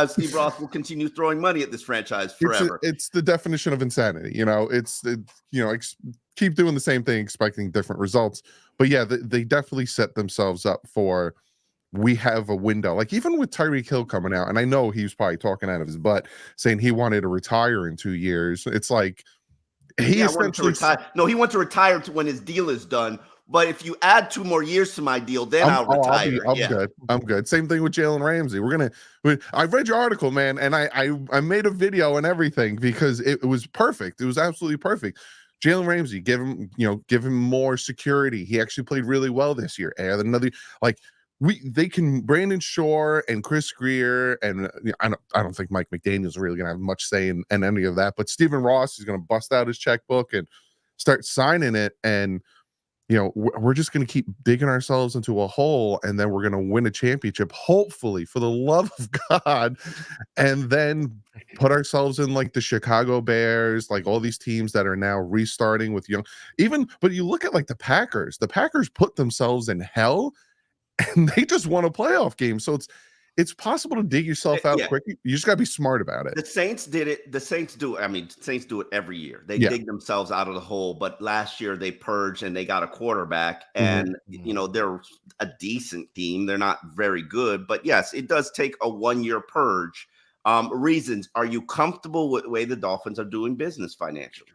Steve Ross will continue throwing money at this franchise forever. It's the definition of insanity. Keep doing the same thing, expecting different results. But yeah, they definitely set themselves up for. We have a window, like even with Tyreek Hill coming out, and I know he was probably talking out of his butt saying he wanted to retire in 2 years. It's like he essentially he wants to retire when his deal is done. But if you add 2 more years to my deal, then I'll retire. I'm good. Same thing with Jalen Ramsey. I read your article, man, and I made a video and everything because it was perfect. It was absolutely perfect. Jalen Ramsey, give him more security. He actually played really well this year. Add another they can Brandon Shore and Chris Greer, and I don't think Mike McDaniel's really going to have much say in any of that. But Stephen Ross is going to bust out his checkbook and start signing it, and we're just going to keep digging ourselves into a hole, and then we're going to win a championship, hopefully, for the love of God, and then put ourselves in like the Chicago Bears, like all these teams that are now restarting with but you look at like the Packers put themselves in hell and they just won a playoff game. So it's possible to dig yourself out quick. You just got to be smart about it. The Saints did it. The Saints do it every year. They dig themselves out of the hole. But last year they purged and they got a quarterback. And, they're a decent team. They're not very good. But yes, it does take a 1-year purge. Reasons. Are you comfortable with the way the Dolphins are doing business financially?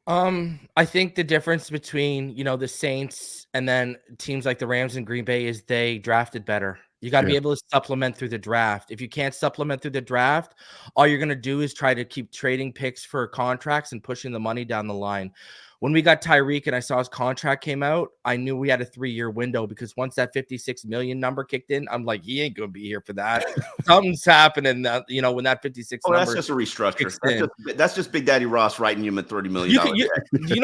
I think the difference between, the Saints and then teams like the Rams and Green Bay is they drafted better. You got to be able to supplement through the draft. If you can't supplement through the draft, all you're going to do is try to keep trading picks for contracts and pushing the money down the line. When we got Tyreek and I saw his contract came out, I knew we had a 3-year window, because once that 56 million number kicked in, I'm like, he ain't going to be here for that. Something's happening that, when that 56 number. That's just a restructure. That's just Big Daddy Ross writing him a $30 million.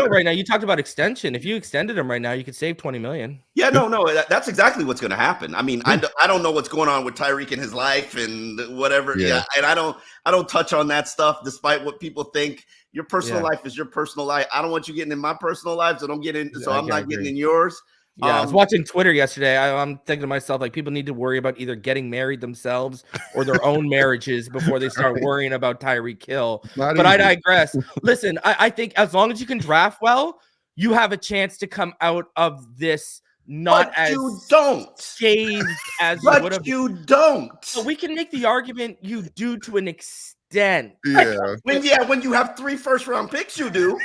Right now, you talked about extension. If you extended him right now, you could save 20 million. Yeah, no, that's exactly what's going to happen. I mean, I don't know what's going on with Tyreek in his life and whatever. Yeah, and I don't touch on that stuff, despite what people think. Your personal life is your personal life. I don't want you getting in my personal life, so don't get in. So I'm not getting in yours. Yeah, I was watching Twitter yesterday. I'm thinking to myself, like, people need to worry about either getting married themselves or their own marriages before they start worrying about Tyreek Hill. But I digress. Listen, I think as long as you can draft well, you have a chance to come out of this not as scathed as you would have. You don't. But we can make the argument you do to an extent. Yeah. When you have 3 first-round picks, you do.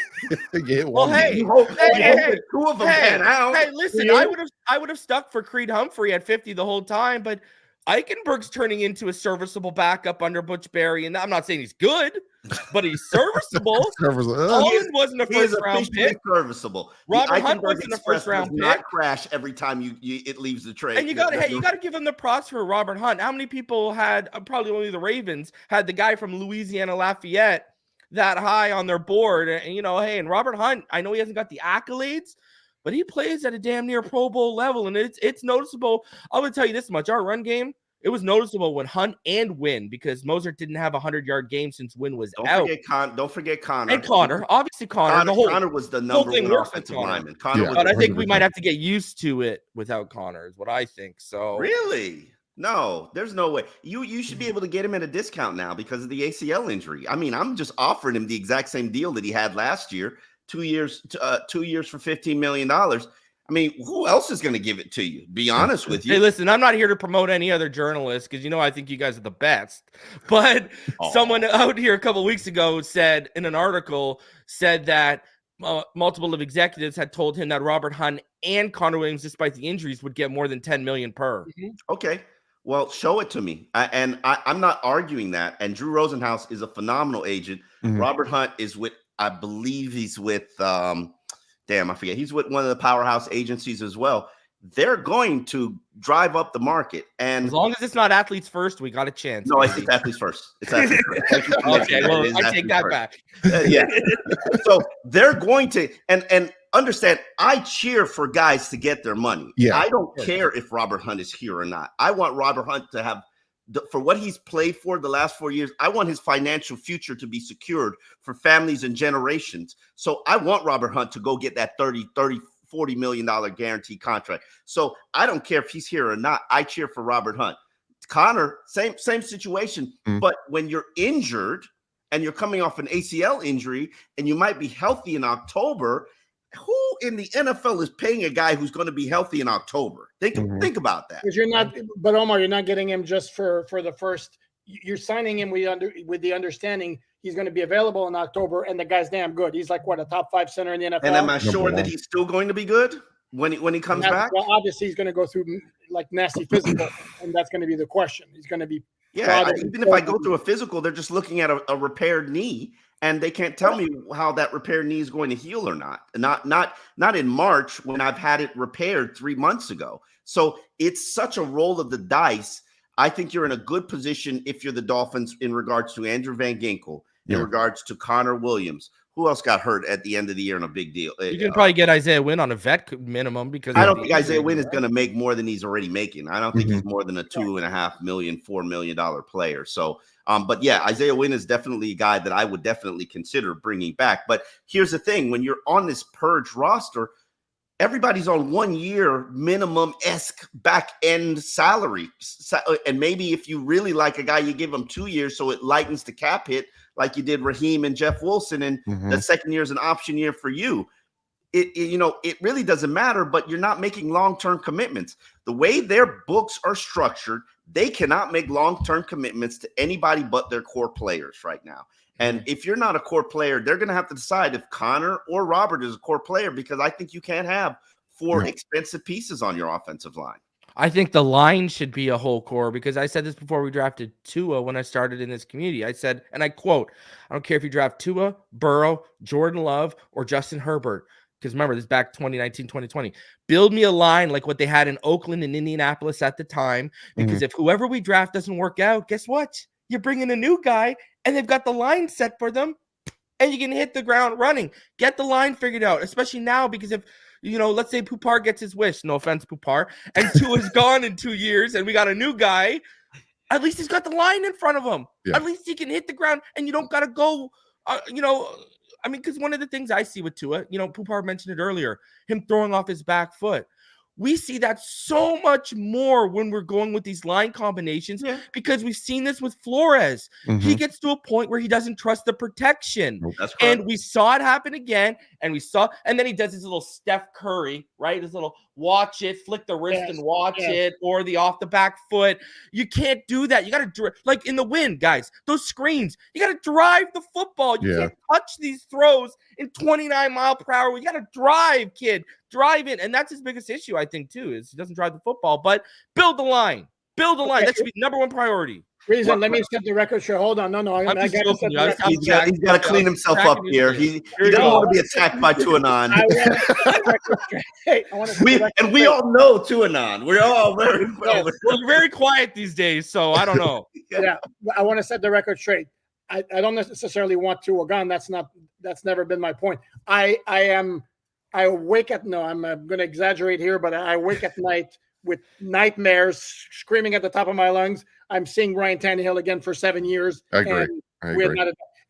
Well, hey, 2 of them pan out. Hey, listen, I would have stuck for Creed Humphrey at 50 the whole time, but Eichenberg's turning into a serviceable backup under Butch Berry, and I'm not saying he's good, but he's serviceable. Holland wasn't a first-round pick. Serviceable. Robert Hunt wasn't a first-round pick. Not crash every time it leaves the trade. And you got to give him the props for Robert Hunt. How many people had, probably only the Ravens, had the guy from Louisiana Lafayette that high on their board? And Robert Hunt, I know he hasn't got the accolades, but he plays at a damn near Pro Bowl level, and it's noticeable. I'm going to tell you this much. Our run game, it was noticeable when Hunt and Wynn, because Mozart didn't have a 100-yard game since Wynn was out. Don't forget Connor. And Connor. Obviously, Connor. Connor was the number 1 offensive lineman. But I think we might have to get used to it without Connor, is what I think. So really? No, there's no way. You should be able to get him at a discount now because of the ACL injury. I mean, I'm just offering him the exact same deal that he had last year. 2 years for $15 million. I mean, who else is going to give it to you? Be honest with you. Hey, listen, I'm not here to promote any other journalists because, I think you guys are the best. But someone out here a couple of weeks ago said in an article that multiple of executives had told him that Robert Hunt and Connor Williams, despite the injuries, would get more than $10 million per. Okay. Well, show it to me. I'm not arguing that. And Drew Rosenhaus is a phenomenal agent. Robert Hunt is with, I believe he's with, I forget. He's with one of the powerhouse agencies as well. They're going to drive up the market. And as long as it's not Athletes First, we got a chance. No, it's Athletes First. It's Athletes First. Okay, well, I take that back. Yeah. So they're going to, and understand, I cheer for guys to get their money. Yeah. I don't care if Robert Hunt is here or not. I want Robert Hunt to have, for what he's played for the last 4 years, I want his financial future to be secured for families and generations. So I want Robert Hunt to go get that $40 million guaranteed contract. So I don't care if he's here or not. I cheer for Robert Hunt. Connor, same situation. But when you're injured and you're coming off an ACL injury and you might be healthy in October, who in the NFL is paying a guy who's going to be healthy in October? Think about that. Because you're not, but Omar, you're not getting him just for the first. You're signing him with the understanding he's going to be available in October, and the guy's damn good. He's like what, a top 5 center in the NFL. And am I sure that he's still going to be good when he comes back? Well, obviously he's going to go through like nasty physical, and that's going to be the question. He's going to be even if I go through a physical, they're just looking at a repaired knee. And they can't tell me how that repaired knee is going to heal or not. Not in March when I've had it repaired 3 months ago. So it's such a roll of the dice. I think you're in a good position if you're the Dolphins in regards to Andrew Van Ginkel, in regards to Connor Williams, Who else got hurt at the end of the year in a big deal? You can probably get Isaiah Wynn on a vet minimum because I of don't the think Isaiah injury, Wynn is right? going to make more than he's already making. I don't think he's more than a $2.5 million, $4 million player. So, but yeah, Isaiah Wynn is definitely a guy that I would definitely consider bringing back. But here's the thing: when you're on this purge roster, everybody's on 1 year minimum-esque back end salary. And maybe if you really like a guy, you give him 2 years so it lightens the cap hit, like you did Raheem and Jeff Wilson. And the second year is an option year for you. It really doesn't matter, but you're not making long-term commitments. The way their books are structured, they cannot make long-term commitments to anybody but their core players right now. And if you're not a core player, they're going to have to decide if Connor or Robert is a core player, because I think you can't have four expensive pieces on your offensive line. I think the line should be a whole core, because I said this before we drafted Tua when I started in this community. I said, and I quote, I don't care if you draft Tua, Burrow, Jordan Love, or Justin Herbert. Because remember, this is back 2019, 2020. Build me a line like what they had in Oakland and Indianapolis at the time. Because if whoever we draft doesn't work out, guess what? You bring in a new guy, and they've got the line set for them, and you can hit the ground running. Get the line figured out, especially now, because if, let's say Pupar gets his wish, no offense, Pupar, and Tua's gone in 2 years, and we got a new guy, at least he's got the line in front of him. Yeah. At least he can hit the ground, and you don't got to go, because one of the things I see with Tua, Pupar mentioned it earlier, him throwing off his back foot. We see that so much more when we're going with these line combinations because we've seen this with Flores. He gets to a point where he doesn't trust the protection. And we saw it happen again. And then he does his little Steph Curry, right? His little watch it, flick the wrist and watch it, or the off the back foot. You can't do that. You got to, like in the wind, guys, those screens, you got to drive the football. You can't touch these throws in 29 mile per hour. You got to drive, kid. Drive in. And that's his biggest issue, I think, too, is he doesn't drive the football. But build the line. Build the line. That should be number one priority. Let me set the record straight. Hold on. No. He's got to clean himself up here. He doesn't want to be attacked by Tuanon. We all know Tuanon. We're all very well. We're very quiet these days, so I don't know. I want to set the record straight. I don't necessarily want Tua gone. That's never been my point. I wake at I'm going to exaggerate here, but I wake at night with nightmares, screaming at the top of my lungs. I'm seeing Ryan Tannehill again for 7 years. I agree.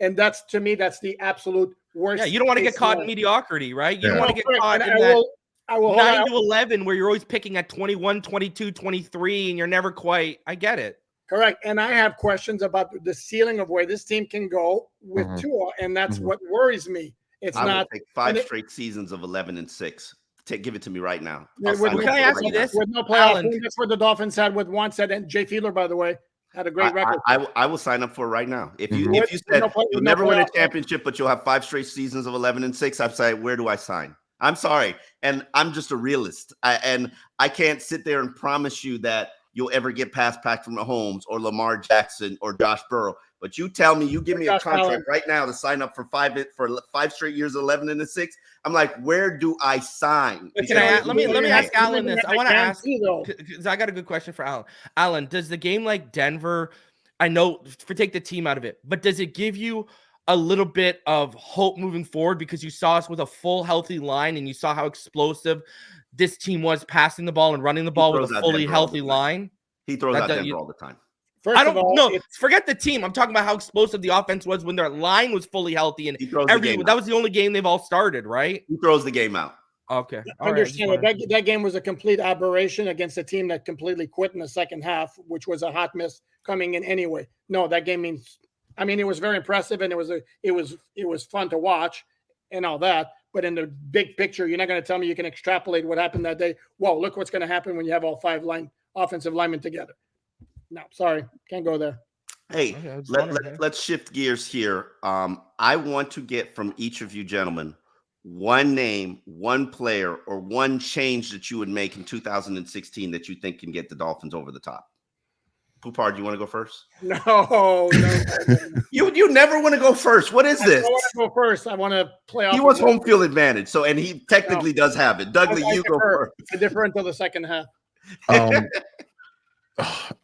And that's, to me, that's the absolute worst. Yeah, you don't want to get caught in mediocrity, right? You don't want to get caught in that 9 to 11 where you're always picking at 21, 22, 23, and you're never quite. I get it. Correct. And I have questions about the ceiling of where this team can go with Tua, and that's what worries me. I will take 5 straight seasons of 11-6. Give it to me right now. Can I ask you this? With no playoff, that's what the Dolphins had with one set, and Jay Fiedler, by the way, had a great record. I will sign up for it right now. If you said you'll never win a championship, but you'll have 5 straight seasons of 11-6, I'd say, where do I sign? I'm sorry, and I'm just a realist, and I can't sit there and promise you that you'll ever get past Patrick Mahomes or Lamar Jackson or Josh Burrow. But you tell me, you give me a contract right now to sign up for 5 straight years, 11-6. I'm like, where do I sign? Let me ask Alan this. I want to ask, because I got a good question for Alan. Alan, does the game like Denver, I know, take the team out of it, but does it give you a little bit of hope moving forward, because you saw us with a full healthy line and you saw how explosive this team was passing the ball and running the ball with a fully healthy line? He throws out Denver all the time. I don't know. Forget the team. I'm talking about how explosive the offense was when their line was fully healthy, and that was the only game they've all started, right? He throws the game out. Okay. I understand that game was a complete aberration against a team that completely quit in the second half, which was a hot miss coming in anyway. No, that game means, it was very impressive, and it was fun to watch and all that. But in the big picture, you're not going to tell me you can extrapolate what happened that day. Whoa, look what's going to happen when you have all 5 offensive linemen together. No, sorry, can't go there. Hey, let's shift gears here. I want to get from each of you gentlemen one name, one player, or one change that you would make in 2016 that you think can get the Dolphins over the top. Pupar, do you want to go first? No. You never want to go first. What is this? I want to go first. I want to play off. He wants home field advantage, and he technically does have it. Dudley, you go first. I defer until the second half.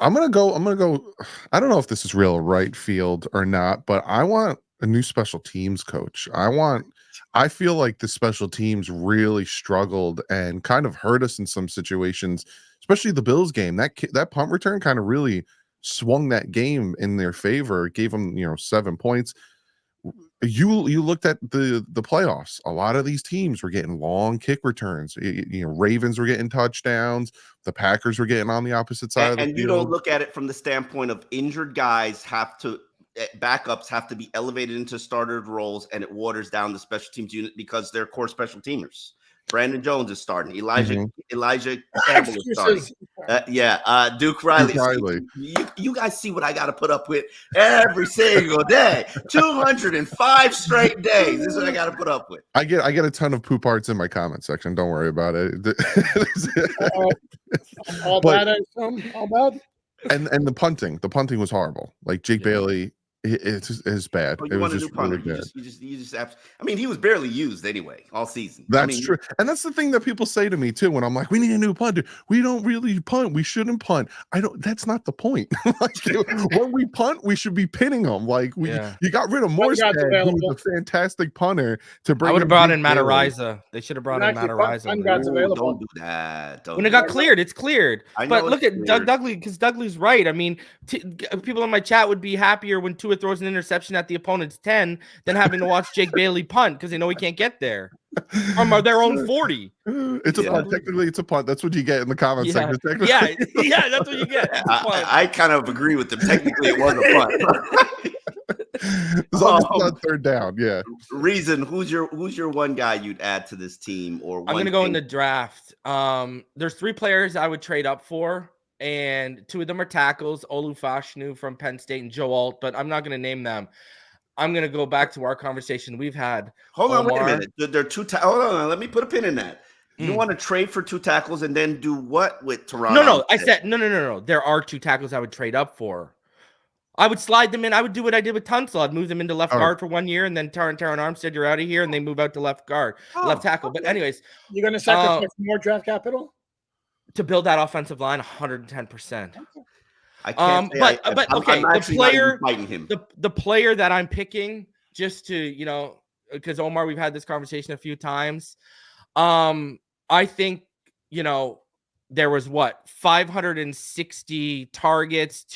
I'm gonna go. I don't know if this is real right field or not, but I want a new special teams coach. I feel like the special teams really struggled and kind of hurt us in some situations, especially the Bills game. That punt return kind of really swung that game in their favor, gave them, 7 points. You looked at the playoffs. A lot of these teams were getting long kick returns. Ravens were getting touchdowns. The Packers were getting on the opposite side of the And you field. don't look at it from the standpoint of injured guys backups have to be elevated into starter roles, and it waters down the special teams unit because they're core special teamers. Brandon Jones is starting. Elijah Campbell is starting. Duke Riley. Duke Riley. You guys see what I got to put up with every single day. 205 straight days. This is what I got to put up with. I get a ton of poop arts in my comment section. Don't worry about it. All bad, I assume. All bad. And the punting was horrible. Like Jake Bailey, it's bad. Oh, it was just punter. really bad. You just I mean, he was barely used anyway all season. That's true. And that's the thing that people say to me too when I'm like, we need a new punter. We don't really punt. We shouldn't punt. That's not the point. Like, when we punt, we should be pinning them. Like you got rid of Morstead, who was a fantastic punter, to bring. I would have brought in Matariza. They should have brought in Matariza. Don't do that. When it got cleared, it's cleared. But look at Doug Dudley, because Dudley's right. I mean, people in my chat would be happier when Tua throws an interception at the opponent's 10 than having to watch Jake Bailey punt because they know he can't get there from their own 40. It's a punt. Technically, it's a punt. That's what you get in the comments section. Yeah, that's what you get. I kind of agree with them. Technically, it was a punt. As long as it's not third down, yeah. Reason, who's your one guy you'd add to this team? Or I'm gonna go in the draft. There's 3 players I would trade up for, and 2 of them are tackles: Olu Fashanu from Penn State and Joe Alt, but I'm not gonna name them. I'm gonna go back to our conversation we've had. Hold on, wait a minute. There are 2 hold on, let me put a pin in that. You want to trade for 2 tackles and then do what with Toronto? No. I said no. There are 2 tackles I would trade up for. I would slide them in. I would do what I did with Tunsil. I'd move them into left guard for 1 year, and then Taron Armstead, you're out of here, and they move out to left guard, left tackle. Okay. But anyways, you're going to sacrifice more draft capital to build that offensive line 110%. I can't but okay, the player that I'm picking, just to because Omar, we've had this conversation a few times. I think there was 560 targets,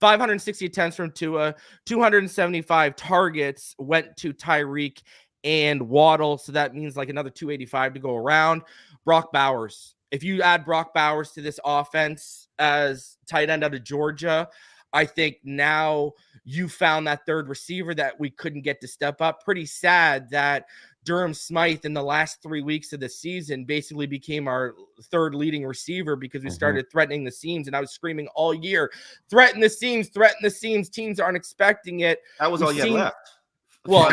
560 attempts from Tua, 275 targets went to Tyreek and Waddle. So that means like another 285 to go around. Brock Bowers. If you add Brock Bowers to this offense as tight end out of Georgia, I think now you found that third receiver that we couldn't get to step up. Pretty sad that Durham Smythe in the last 3 weeks of the season basically became our third leading receiver because we started threatening the seams, and I was screaming all year, threaten the seams. Teams aren't expecting it. That was all you had left. Well,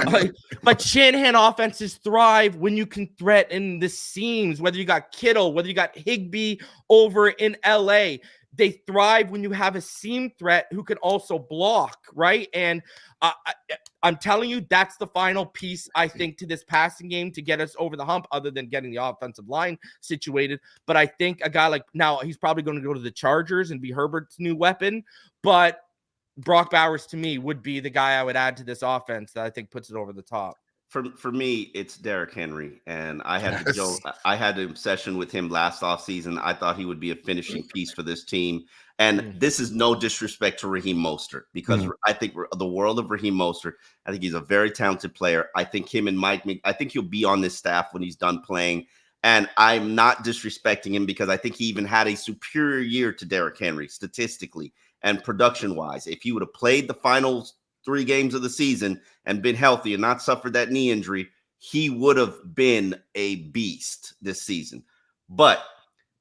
but Shanahan offenses thrive when you can threaten the seams, whether you got Kittle, whether you got Higbee over in LA. They thrive when you have a seam threat who can also block, right? And I'm telling you, that's the final piece, I think, to this passing game to get us over the hump, other than getting the offensive line situated. But I think a guy like, now he's probably going to go to the Chargers and be Herbert's new weapon. But Brock Bowers, to me, would be the guy I would add to this offense that I think puts it over the top. For me, it's Derrick Henry, and I had an obsession with him last offseason. I thought he would be a finishing piece for this team, and this is no disrespect to Raheem Mostert, because I think the world of Raheem Mostert. I think he's a very talented player. I think him and Mike, I think he'll be on this staff when he's done playing, and I'm not disrespecting him because I think he even had a superior year to Derrick Henry statistically and production-wise. If he would have played the final 3 games of the season and been healthy and not suffered that knee injury, he would have been a beast this season. But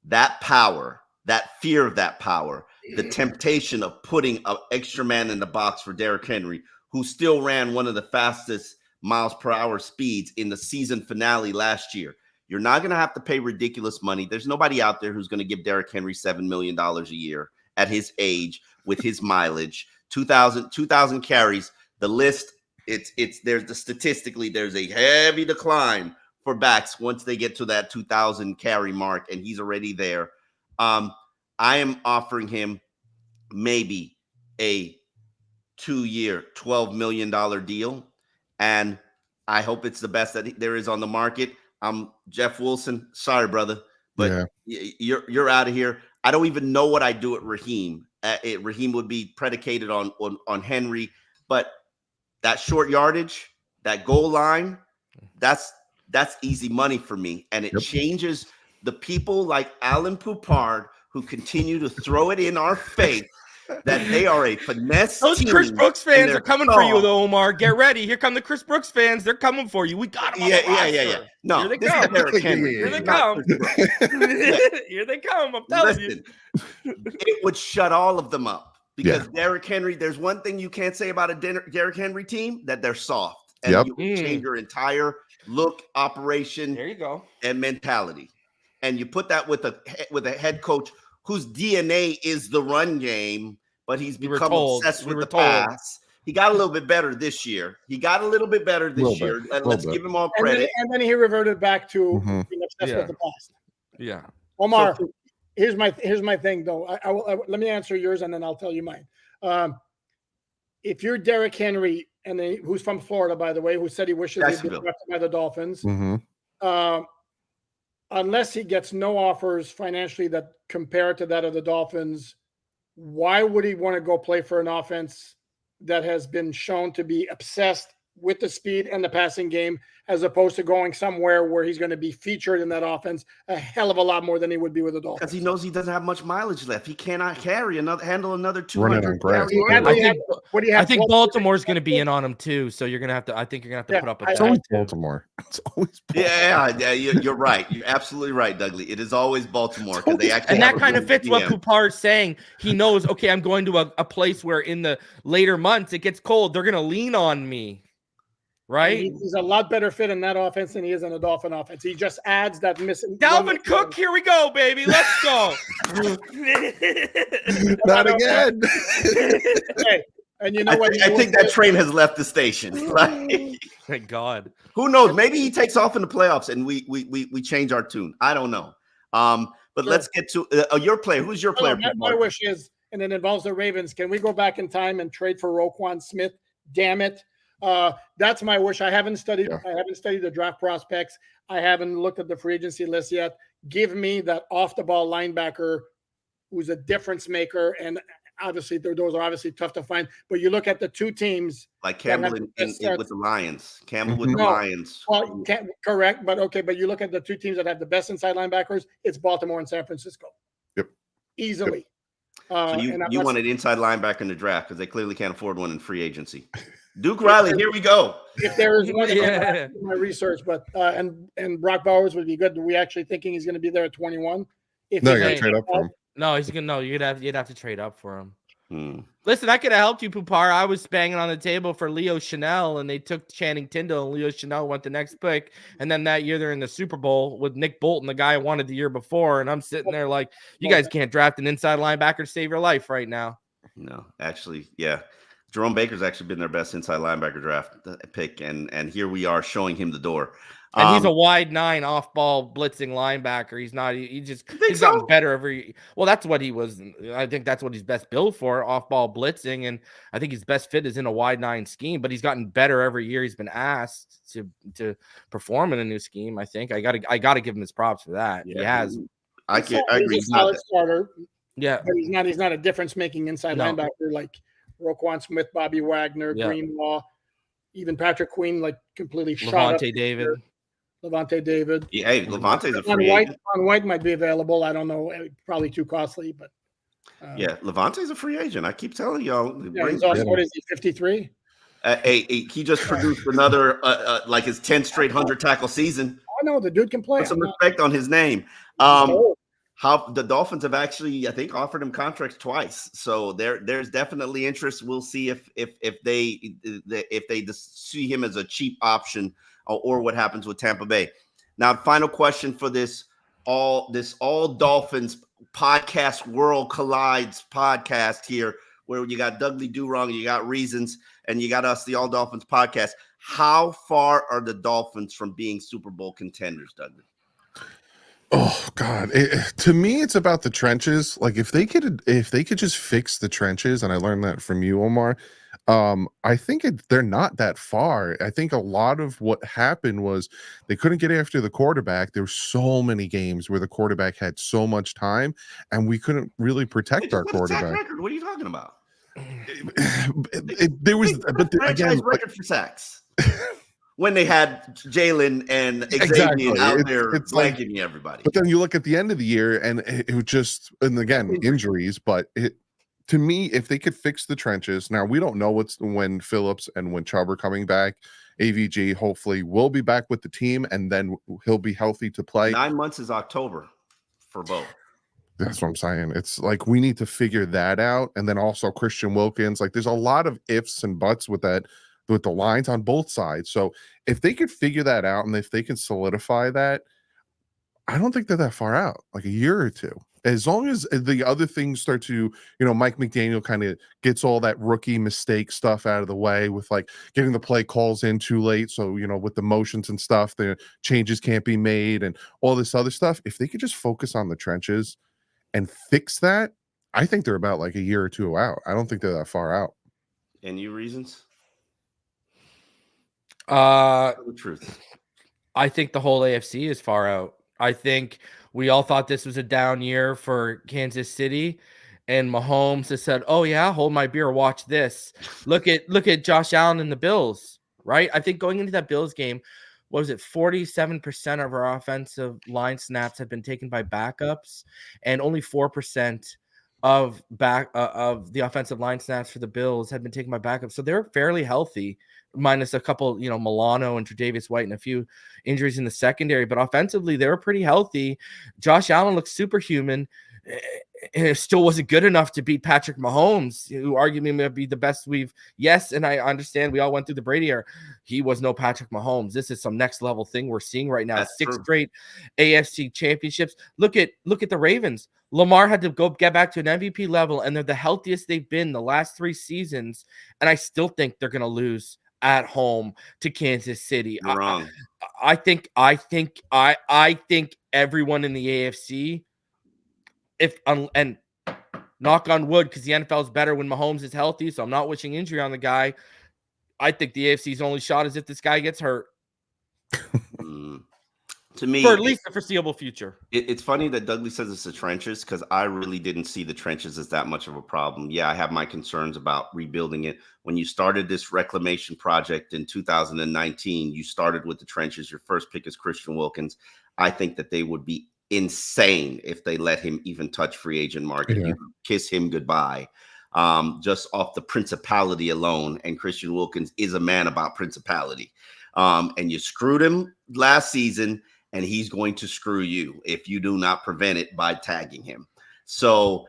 that power, that fear of that power, the temptation of putting an extra man in the box for Derrick Henry, who still ran one of the fastest miles per hour speeds in the season finale last year. You're not going to have to pay ridiculous money. There's nobody out there who's going to give Derrick Henry $7 million a year at his age with his mileage. 2,000 carries. The list, statistically, there's a heavy decline for backs once they get to that 2,000 carry mark, and he's already there. I am offering him maybe a 2-year, $12 million deal. And I hope it's the best that there is on the market. I'm Jeff Wilson. Sorry, brother, but you're out of here. I don't even know what I do at Raheem. Raheem would be predicated on Henry, but that short yardage, that goal line, that's easy money for me. And it changes the people like Alan Poupard who continue to throw it in our face that they are a finesse Those team. Chris Brooks fans are coming for you, soft. though, Omar. Get ready. Here come the Chris Brooks fans. They're coming for you. We got them on the roster. No, Here they this come. is Derrick Henry. Here they not come. Chris Brooks. Here they come. I'm telling you. It would shut all of them up because Derrick Henry, there's one thing you can't say about a Derrick Henry team, that they're soft. And you can change your entire look, operation, there you go, and mentality. And you put that with a head coach whose DNA is the run game, but he's become obsessed with the pass. He got a little bit better this year. Let's give him all credit. And then he reverted back to being obsessed with the past. Yeah. Omar, here's my thing, though. Let me answer yours, and then I'll tell you mine. If you're Derrick Henry, who's from Florida, by the way, who said he wishes he'd been drafted by the Dolphins, unless he gets no offers financially that compare to that of the Dolphins, why would he want to go play for an offense that has been shown to be obsessed with the speed and the passing game, as opposed to going somewhere where he's going to be featured in that offense a hell of a lot more than he would be with the Dolphins? Because he knows he doesn't have much mileage left. He cannot handle another 200. I think Baltimore's going to be in on him too. So you're going to have to. I think you're going to have to put up with that. It's always Baltimore. It's always Baltimore. Yeah. You're right. You're absolutely right, Dudley. It is always Baltimore because they actually. And that kind of fits what Poupard's saying. He knows. Okay, I'm going to a place where in the later months it gets cold. They're going to lean on me. Right, he's a lot better fit in that offense than he is in a Dolphin offense. He just adds that missing. Dalvin Cook, here we go, baby. Let's go. Not again. Hey, and you know what? I think that train has left the station. Right? Thank God. Who knows? Maybe he takes off in the playoffs and we change our tune. I don't know. But let's get to your player. Who's your player? My wish is, and it involves the Ravens. Can we go back in time and trade for Roquan Smith? Damn it. That's my wish. I haven't studied the draft prospects. I haven't looked at the free agency list yet. Give me that off the ball linebacker who's a difference maker. And obviously those are obviously tough to find, but you look at the two teams like Campbell with the Lions, Lions. Well, correct. But you look at the two teams that have the best inside linebackers. It's Baltimore and San Francisco. Yep. Easily. So you want an inside linebacker in the draft because they clearly can't afford one in free agency. Duke Riley, here we go. If there is one, my research, but and Brock Bowers would be good. Are we actually thinking he's going to be there at 21? You got to trade up for him. No, he's gonna. No, you'd have to trade up for him. Listen, I could have helped you, Poupard. I was banging on the table for Leo Chanel, and they took Channing Tindall, and Leo Chanel went the next pick. And then that year they're in the Super Bowl with Nick Bolton, the guy I wanted the year before. And I'm sitting there like, you guys can't draft an inside linebacker to save your life right now. No, actually, yeah. Jerome Baker's actually been their best inside linebacker draft pick, and here we are showing him the door. And he's a wide 9 off-ball blitzing linebacker. He's not. He's gotten better every. Well, that's what he was. I think that's what he's best built for, off-ball blitzing, and I think his best fit is in a wide 9 scheme. But he's gotten better every year. He's been asked to perform in a new scheme. I think I got to give him his props for that. Yeah, he has. I agree. He's a solid starter. Yeah, but he's not a difference-making inside linebacker like Roquan Smith, Bobby Wagner, Greenlaw, even Patrick Queen, like completely shot up. Levante David. Yeah, hey, Levante's a free agent. White might be available. I don't know. Probably too costly, but yeah, Levante's a free agent. I keep telling y'all. He's also, what is he, 53? He just produced another like his 10th straight 100 tackle season. I know the dude can play. Put some respect on his name. How the Dolphins have actually, I think, offered him contracts twice. So there's definitely interest. We'll see if they see him as a cheap option or what happens with Tampa Bay. Now, final question for this all Dolphins podcast, World Collides podcast here, where you got Dudley Durong, you got Reasons, and you got us, the All Dolphins podcast. How far are the Dolphins from being Super Bowl contenders, Dudley? Oh God! To me, it's about the trenches. Like if they could just fix the trenches, and I learned that from you, Omar. I think they're not that far. I think a lot of what happened was they couldn't get after the quarterback. There were so many games where the quarterback had so much time, and we couldn't really They protect our just got a sack quarterback. record. What are you talking about? There was, but Franchise again, record for sacks when they had Jalen and Xavier exactly. out there It's like, blanketing everybody. but then you look at the end of the year, and it was just, and again, injuries. But to me, if they could fix the trenches, now we don't know when Phillips and when Chubb are coming back. AVG hopefully will be back with the team, and then he'll be healthy to play. 9 months is October for both. That's what I'm saying. It's like we need to figure that out, and then also Christian Wilkins. Like, there's a lot of ifs and buts with that, with the lines on both sides. So if they could figure that out, and if they can solidify that, I don't think they're that far out, like a year or two. As long as the other things start to, Mike McDaniel kind of gets all that rookie mistake stuff out of the way with like getting the play calls in too late. So, with the motions and stuff, the changes can't be made and all this other stuff. If they could just focus on the trenches and fix that, I think they're about like a year or two out. I don't think they're that far out. Any reasons? The truth. I think the whole AFC is far out. I think we all thought this was a down year for Kansas City, and Mahomes has said, "Oh yeah, hold my beer, watch this." Look at Josh Allen and the Bills, right? I think going into that Bills game, what was it? 47% of our offensive line snaps have been taken by backups, and only 4% of the offensive line snaps for the Bills had been taken by backups. So they're fairly healthy, minus a couple, Milano and Tre'Davious White and a few injuries in the secondary. But offensively, they were pretty healthy. Josh Allen looks superhuman. And it still wasn't good enough to beat Patrick Mahomes, who arguably may be the best yes, and I understand we all went through the Brady era. He was no Patrick Mahomes. This is some next level thing we're seeing right now. That's 6 true. straight AFC championships. Look at the Ravens. Lamar had to go get back to an MVP level, and they're the healthiest they've been the last 3 seasons. And I still think they're going to lose at home to Kansas City. You're wrong. I think everyone in the AFC, and knock on wood, because the NFL is better when Mahomes is healthy, so I'm not wishing injury on the guy. I think the AFC's only shot is if this guy gets hurt. To me, for at least the foreseeable future. It's funny that Dudley says it's the trenches, because I really didn't see the trenches as that much of a problem. Yeah, I have my concerns about rebuilding it. When you started this reclamation project in 2019, you started with the trenches. Your first pick is Christian Wilkins. I think that they would be insane if they let him even touch free agent market. Yeah. You could kiss him goodbye, just off the principality alone. And Christian Wilkins is a man about principality. And you screwed him last season, and he's going to screw you if you do not prevent it by tagging him. So,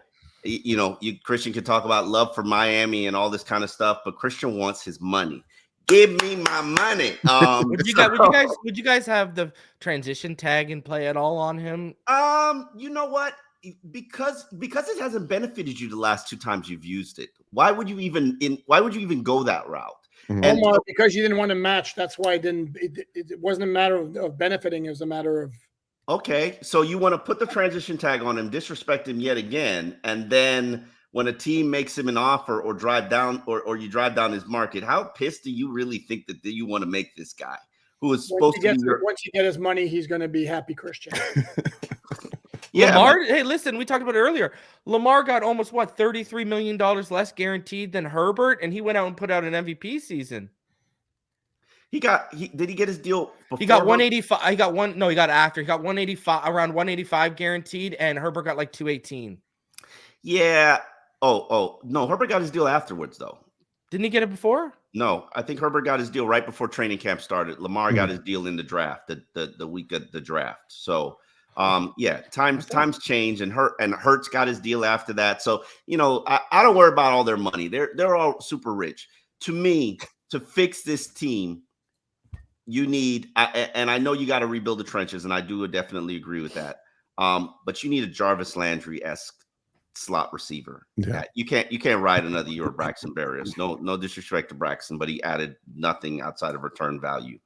Christian can talk about love for Miami and all this kind of stuff, but Christian wants his money. Give me my money. Would you guys have the transition tag in play at all on him? You know what? Because it hasn't benefited you the last 2 times you've used it. Why would you even go that route? Mm-hmm. And Omar, because you didn't want to match, that's why it wasn't a matter of benefiting, it was a matter of. Okay, so you want to put the transition tag on him, disrespect him yet again, and then when a team makes him an offer or drive down or you drive down his market, how pissed do you really think that you want to make this guy who is supposed to be once you get his money, he's going to be happy Christian. Yeah, Lamar, hey, listen, we talked about it earlier. Lamar got almost $33 million less guaranteed than Herbert, and he went out and put out an MVP season. Did he get his deal before? He got 185. He got after. He got 185, around 185 guaranteed, and Herbert got like 218. Yeah. Oh, no, Herbert got his deal afterwards, though. Didn't he get it before? No, I think Herbert got his deal right before training camp started. Lamar got his deal in the draft, the week of the draft. So, yeah, times change, and Hurts got his deal after that. So, I don't worry about all their money. They're all super rich. To me, to fix this team, you need, and I know you got to rebuild the trenches, and I do definitely agree with that. But you need a Jarvis Landry-esque slot receiver. Yeah. You can't ride another year of Braxton Berrios. No disrespect to Braxton, but he added nothing outside of return value.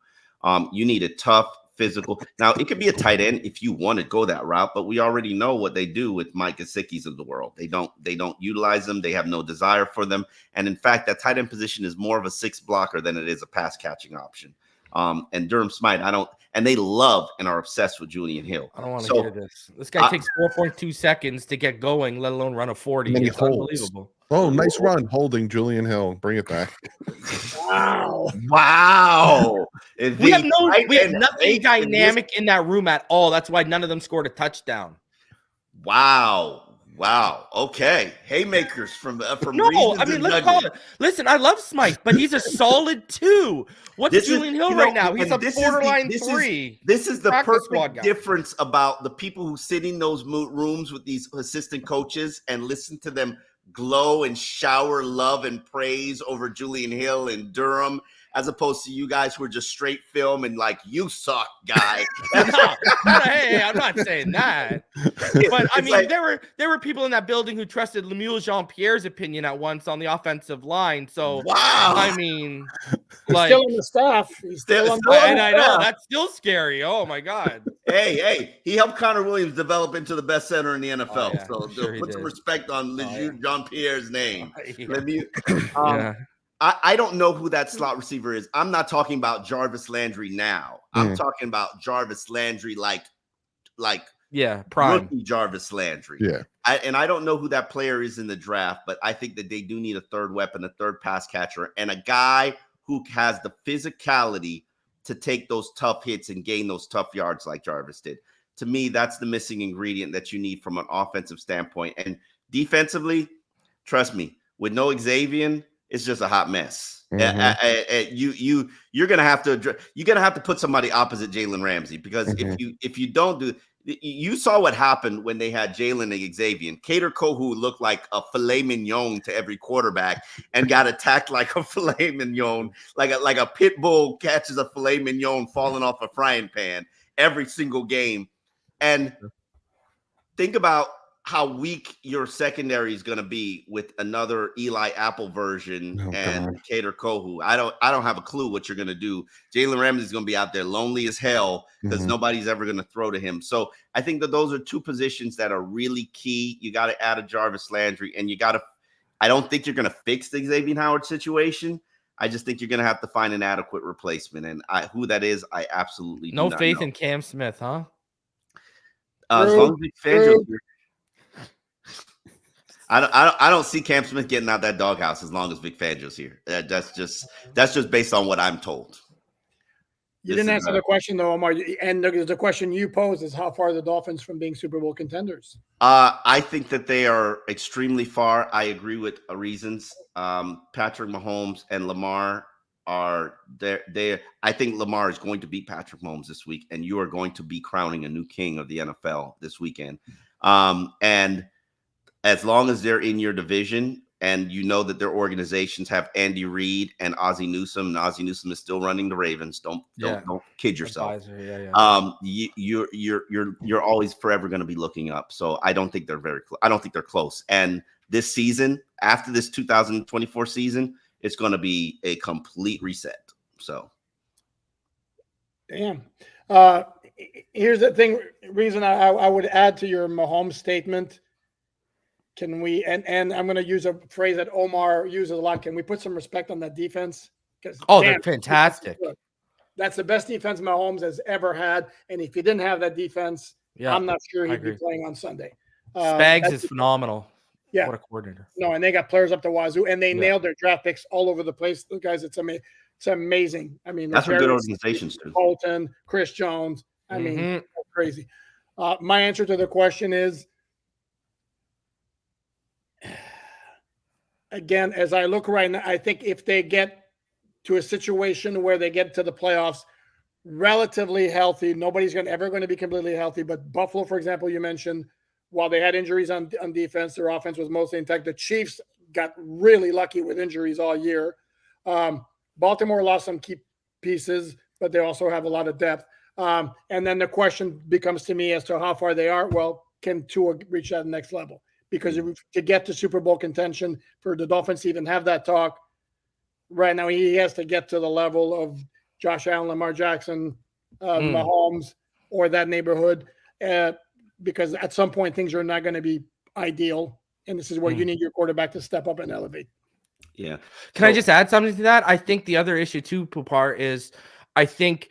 You need a tough physical. Now, it could be a tight end if you want to go that route, but we already know what they do with Mike Gesicki's of the world. They don't utilize them. They have no desire for them. And in fact, that tight end position is more of a 6 blocker than it is a pass catching option. And Durham Smythe, and they love and are obsessed with Julian Hill. I don't want to hear this. This guy takes 4.2 seconds to get going, let alone run a 40. It's unbelievable. Oh, nice run holding Julian Hill. Bring it back. Wow. We have nothing dynamic in that room at all. That's why none of them scored a touchdown. Wow. Okay. Haymakers from no. I mean, let's call it. Listen, I love Smythe, but he's a solid 2. What's Julian Hill right now? He's a borderline 3. This is the perfect difference about the people who sit in those rooms with these assistant coaches and listen to them glow and shower love and praise over Julian Hill and Durham, as opposed to you guys who are just straight film and like, you suck, guy. Hey, I'm not saying that. But I mean, there were people in that building who trusted Lemuel Jean-Pierre's opinion at once on the offensive line. So I mean, he's still on the staff. He's still on the staff. And I know that's still scary. Oh my God. Hey, he helped Connor Williams develop into the best center in the NFL. Put some respect on Jean-Pierre's name. I don't know who that slot receiver is. I'm not talking about Jarvis Landry now. I'm talking about Jarvis Landry like prime rookie Jarvis Landry. Yeah. I don't know who that player is in the draft, but I think that they do need a third weapon, a third pass catcher, and a guy who has the physicality to take those tough hits and gain those tough yards like Jarvis did. To me, that's the missing ingredient that you need from an offensive standpoint. And defensively, trust me, with no Xavier, it's just a hot mess. You're gonna have to put somebody opposite Jalen Ramsey, because if you don't do, you saw what happened when they had Jalen and Xavier. Cater Kohu looked like a filet mignon to every quarterback and got attacked like a filet mignon, like a pit bull catches a filet mignon falling off a frying pan every single game. And think about how weak your secondary is going to be with another Eli Apple version and Cater Kohu. I don't have a clue what you're going to do. Jalen Ramsey is going to be out there lonely as hell because nobody's ever going to throw to him. So I think that those are two positions that are really key. You got to add a Jarvis Landry, and I don't think you're going to fix the Xavier Howard situation. I just think you're going to have to find an adequate replacement. And who that is, I absolutely do not faith know. in Cam Smith, huh? As long as Vic Fangio's here. I don't see Cam Smith getting out that doghouse as long as Vic Fangio's here. That's just based on what I'm told. You didn't answer the question though, Omar. And the question you posed is how far are the Dolphins from being Super Bowl contenders? I think that they are extremely far. I agree with reasons. Patrick Mahomes and Lamar are there. I think Lamar is going to beat Patrick Mahomes this week, and you are going to be crowning a new king of the NFL this weekend. And as long as they're in your division and you know that their organizations have Andy Reid and Ozzie Newsome, and Ozzie Newsome is still running the Ravens. Don't kid yourself. You're always forever going to be looking up. So I don't think they're I don't think they're close. And this season, after this 2024 season, it's going to be a complete reset. So, damn. Here's the reason I would add to your Mahomes statement. Can we, and I'm going to use a phrase that Omar uses a lot. Can we put some respect on that defense? They're fantastic. That's the best defense Mahomes has ever had. And if he didn't have that defense, I'm not sure he'd be playing on Sunday. Spags is phenomenal. Yeah. What a coordinator. No, and they got players up to wazoo, and they nailed their draft picks all over the place. Those guys, it's amazing. I mean, that's what good organizations do. Bolton, Chris Jones. I mean, that's crazy. My answer to the question is, again, as I look right now, I think if they get to a situation where they get to the playoffs relatively healthy, nobody's ever going to be completely healthy. But Buffalo, for example, you mentioned, while they had injuries on defense, their offense was mostly intact. The Chiefs got really lucky with injuries all year. Baltimore lost some key pieces, but they also have a lot of depth. And then the question becomes to me as to how far they are. Well, can Tua reach that next level? Because to get to Super Bowl contention, for the Dolphins to even have that talk right now, he has to get to the level of Josh Allen, Lamar Jackson, Mahomes or that neighborhood, because at some point things are not going to be ideal, and this is where you need your quarterback to step up and elevate. Yeah. Can I just add something to that? I think the other issue too, Pupar, is I think,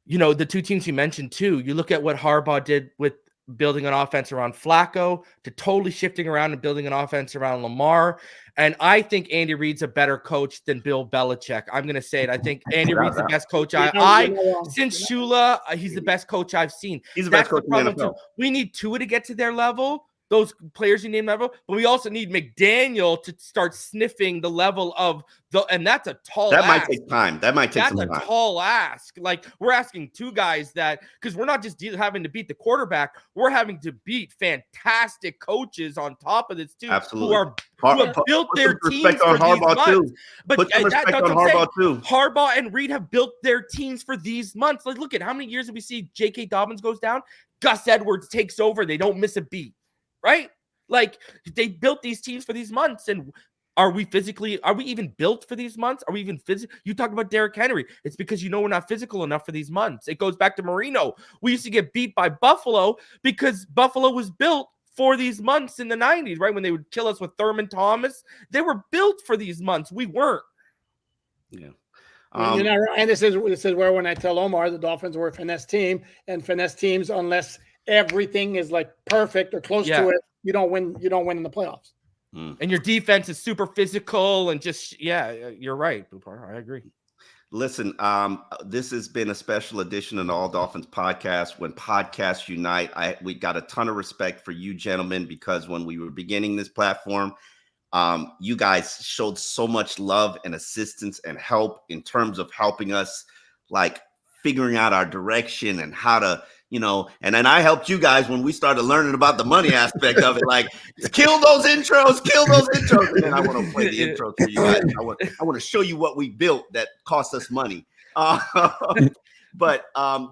the two teams you mentioned too, you look at what Harbaugh did with building an offense around Flacco to totally shifting around and building an offense around Lamar. And I think Andy Reid's a better coach than Bill Belichick. I'm going to say it. I think Andy Reid's the best coach since Shula, he's the best coach I've seen. He's the best coach in the NFL. Too. We need Tua to get to their level. Those players you name level, but we also need McDaniel to start sniffing the level of and that's a tall ask. Might take time. That might take some time. That's a tall ask. Like, we're asking two guys because we're not just having to beat the quarterback, we're having to beat fantastic coaches on top of this too. Absolutely. Who have built their teams for these months. But put some respect on Harbaugh too. Harbaugh and Reid have built their teams for these months. Like, look at how many years did we see J.K. Dobbins goes down, Gus Edwards takes over, they don't miss a beat. Right? Like, they built these teams for these months. And are we even built for these months? Are we even physical? You talk about Derrick Henry. It's because we're not physical enough for these months. It goes back to Marino. We used to get beat by Buffalo because Buffalo was built for these months in the 90s, right? When they would kill us with Thurman Thomas. They were built for these months. We weren't. Yeah. And this is where, when I tell Omar the Dolphins were a finesse team, and finesse teams, unless everything is like perfect or close to it, you don't win in the playoffs. And your defense is super physical and you're right, Bupar. I agree. Listen, this has been a special edition of the All Dolphins podcast. When podcasts unite, we got a ton of respect for you gentlemen, because when we were beginning this platform, you guys showed so much love and assistance and help in terms of helping us, like, figuring out our direction and how to, and then I helped you guys when we started learning about the money aspect of it, like, kill those intros. And then I want to play the intro for you guys. I want to show you what we built that cost us money. But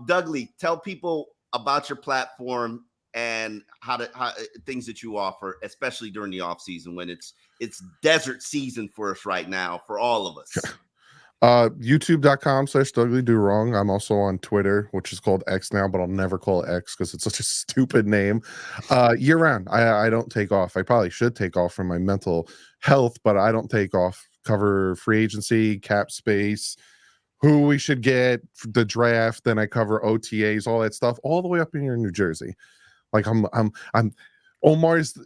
Dudley, tell people about your platform and how things that you offer, especially during the off season when it's desert season for us right now, for all of us. YouTube.com/DudleyDoWrong. I'm also on Twitter, which is called X now, but I'll never call it X because it's such a stupid name. Year round, I don't take off. I probably should take off from my mental health, but I don't take off. Cover free agency, cap space, who we should get, the draft. Then I cover OTAs, all that stuff, all the way up in here in New Jersey. Like I'm Omar's.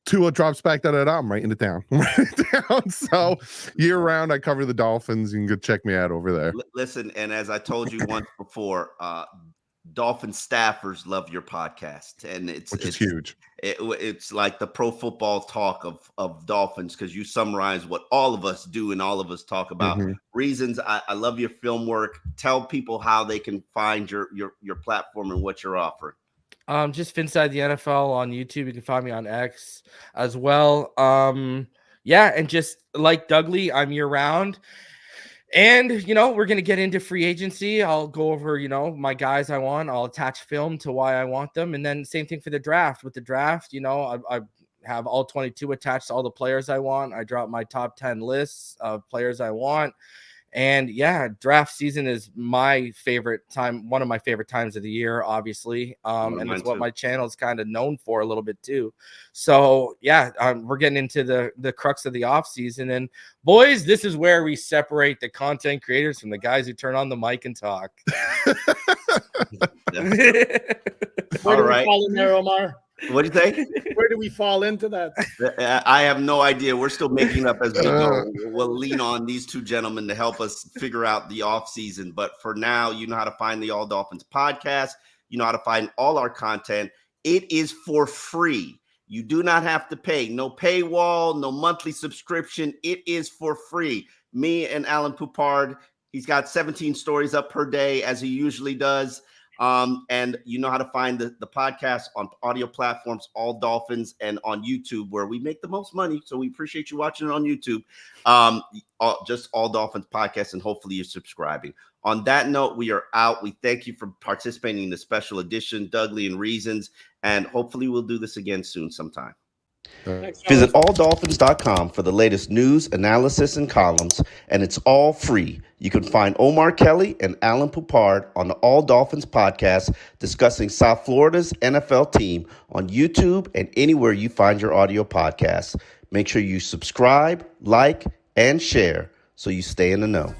Tua drops back, I'm writing it down. So year round, I cover the Dolphins. You can go check me out over there. Listen, and as I told you once before, Dolphin staffers love your podcast, and it's huge. It's like the pro football talk of Dolphins, because you summarize what all of us do and all of us talk about. Reasons. I love your film work. Tell people how they can find your platform and what you're offering. Just Finside the NFL on YouTube. You can find me on X as well. And just like Dudley, I'm year round. And, we're going to get into free agency. I'll go over, my guys I want. I'll attach film to why I want them. And then same thing for the draft. With the draft, I have all 22 attached to all the players I want. I drop my top 10 lists of players I want. And draft season is my favorite time, one of my favorite times of the year, obviously. And it's what my channel is kind of known for a little bit too. So we're getting into the crux of the off season. And boys, this is where we separate the content creators from the guys who turn on the mic and talk. Where do we fall in there, Omar? What do you think? Where do we fall into that? I have no idea. We're still making up as we go. We'll lean on these two gentlemen to help us figure out the off season. But for now, you know how to find the All Dolphins podcast. You know how to find all our content. It is for free. You do not have to pay. No paywall, no monthly subscription. It is for free. Me and Alan Poupard, he's got 17 stories up per day, as he usually does. And you know how to find the podcast on audio platforms, All Dolphins, and on YouTube, where we make the most money. So we appreciate you watching it on YouTube. Just All Dolphins podcast, and hopefully you're subscribing. On that note, we are out. We thank you for participating in the special edition, Dudley and Reasons, and hopefully we'll do this again soon sometime. Thanks, Visit fellas. alldolphins.com for the latest news, analysis, and columns, and it's all free. You can find Omar Kelly and Alan Poupard on the All Dolphins podcast discussing South Florida's NFL team on YouTube and anywhere you find your audio podcasts. Make sure you subscribe, like, and share so you stay in the know.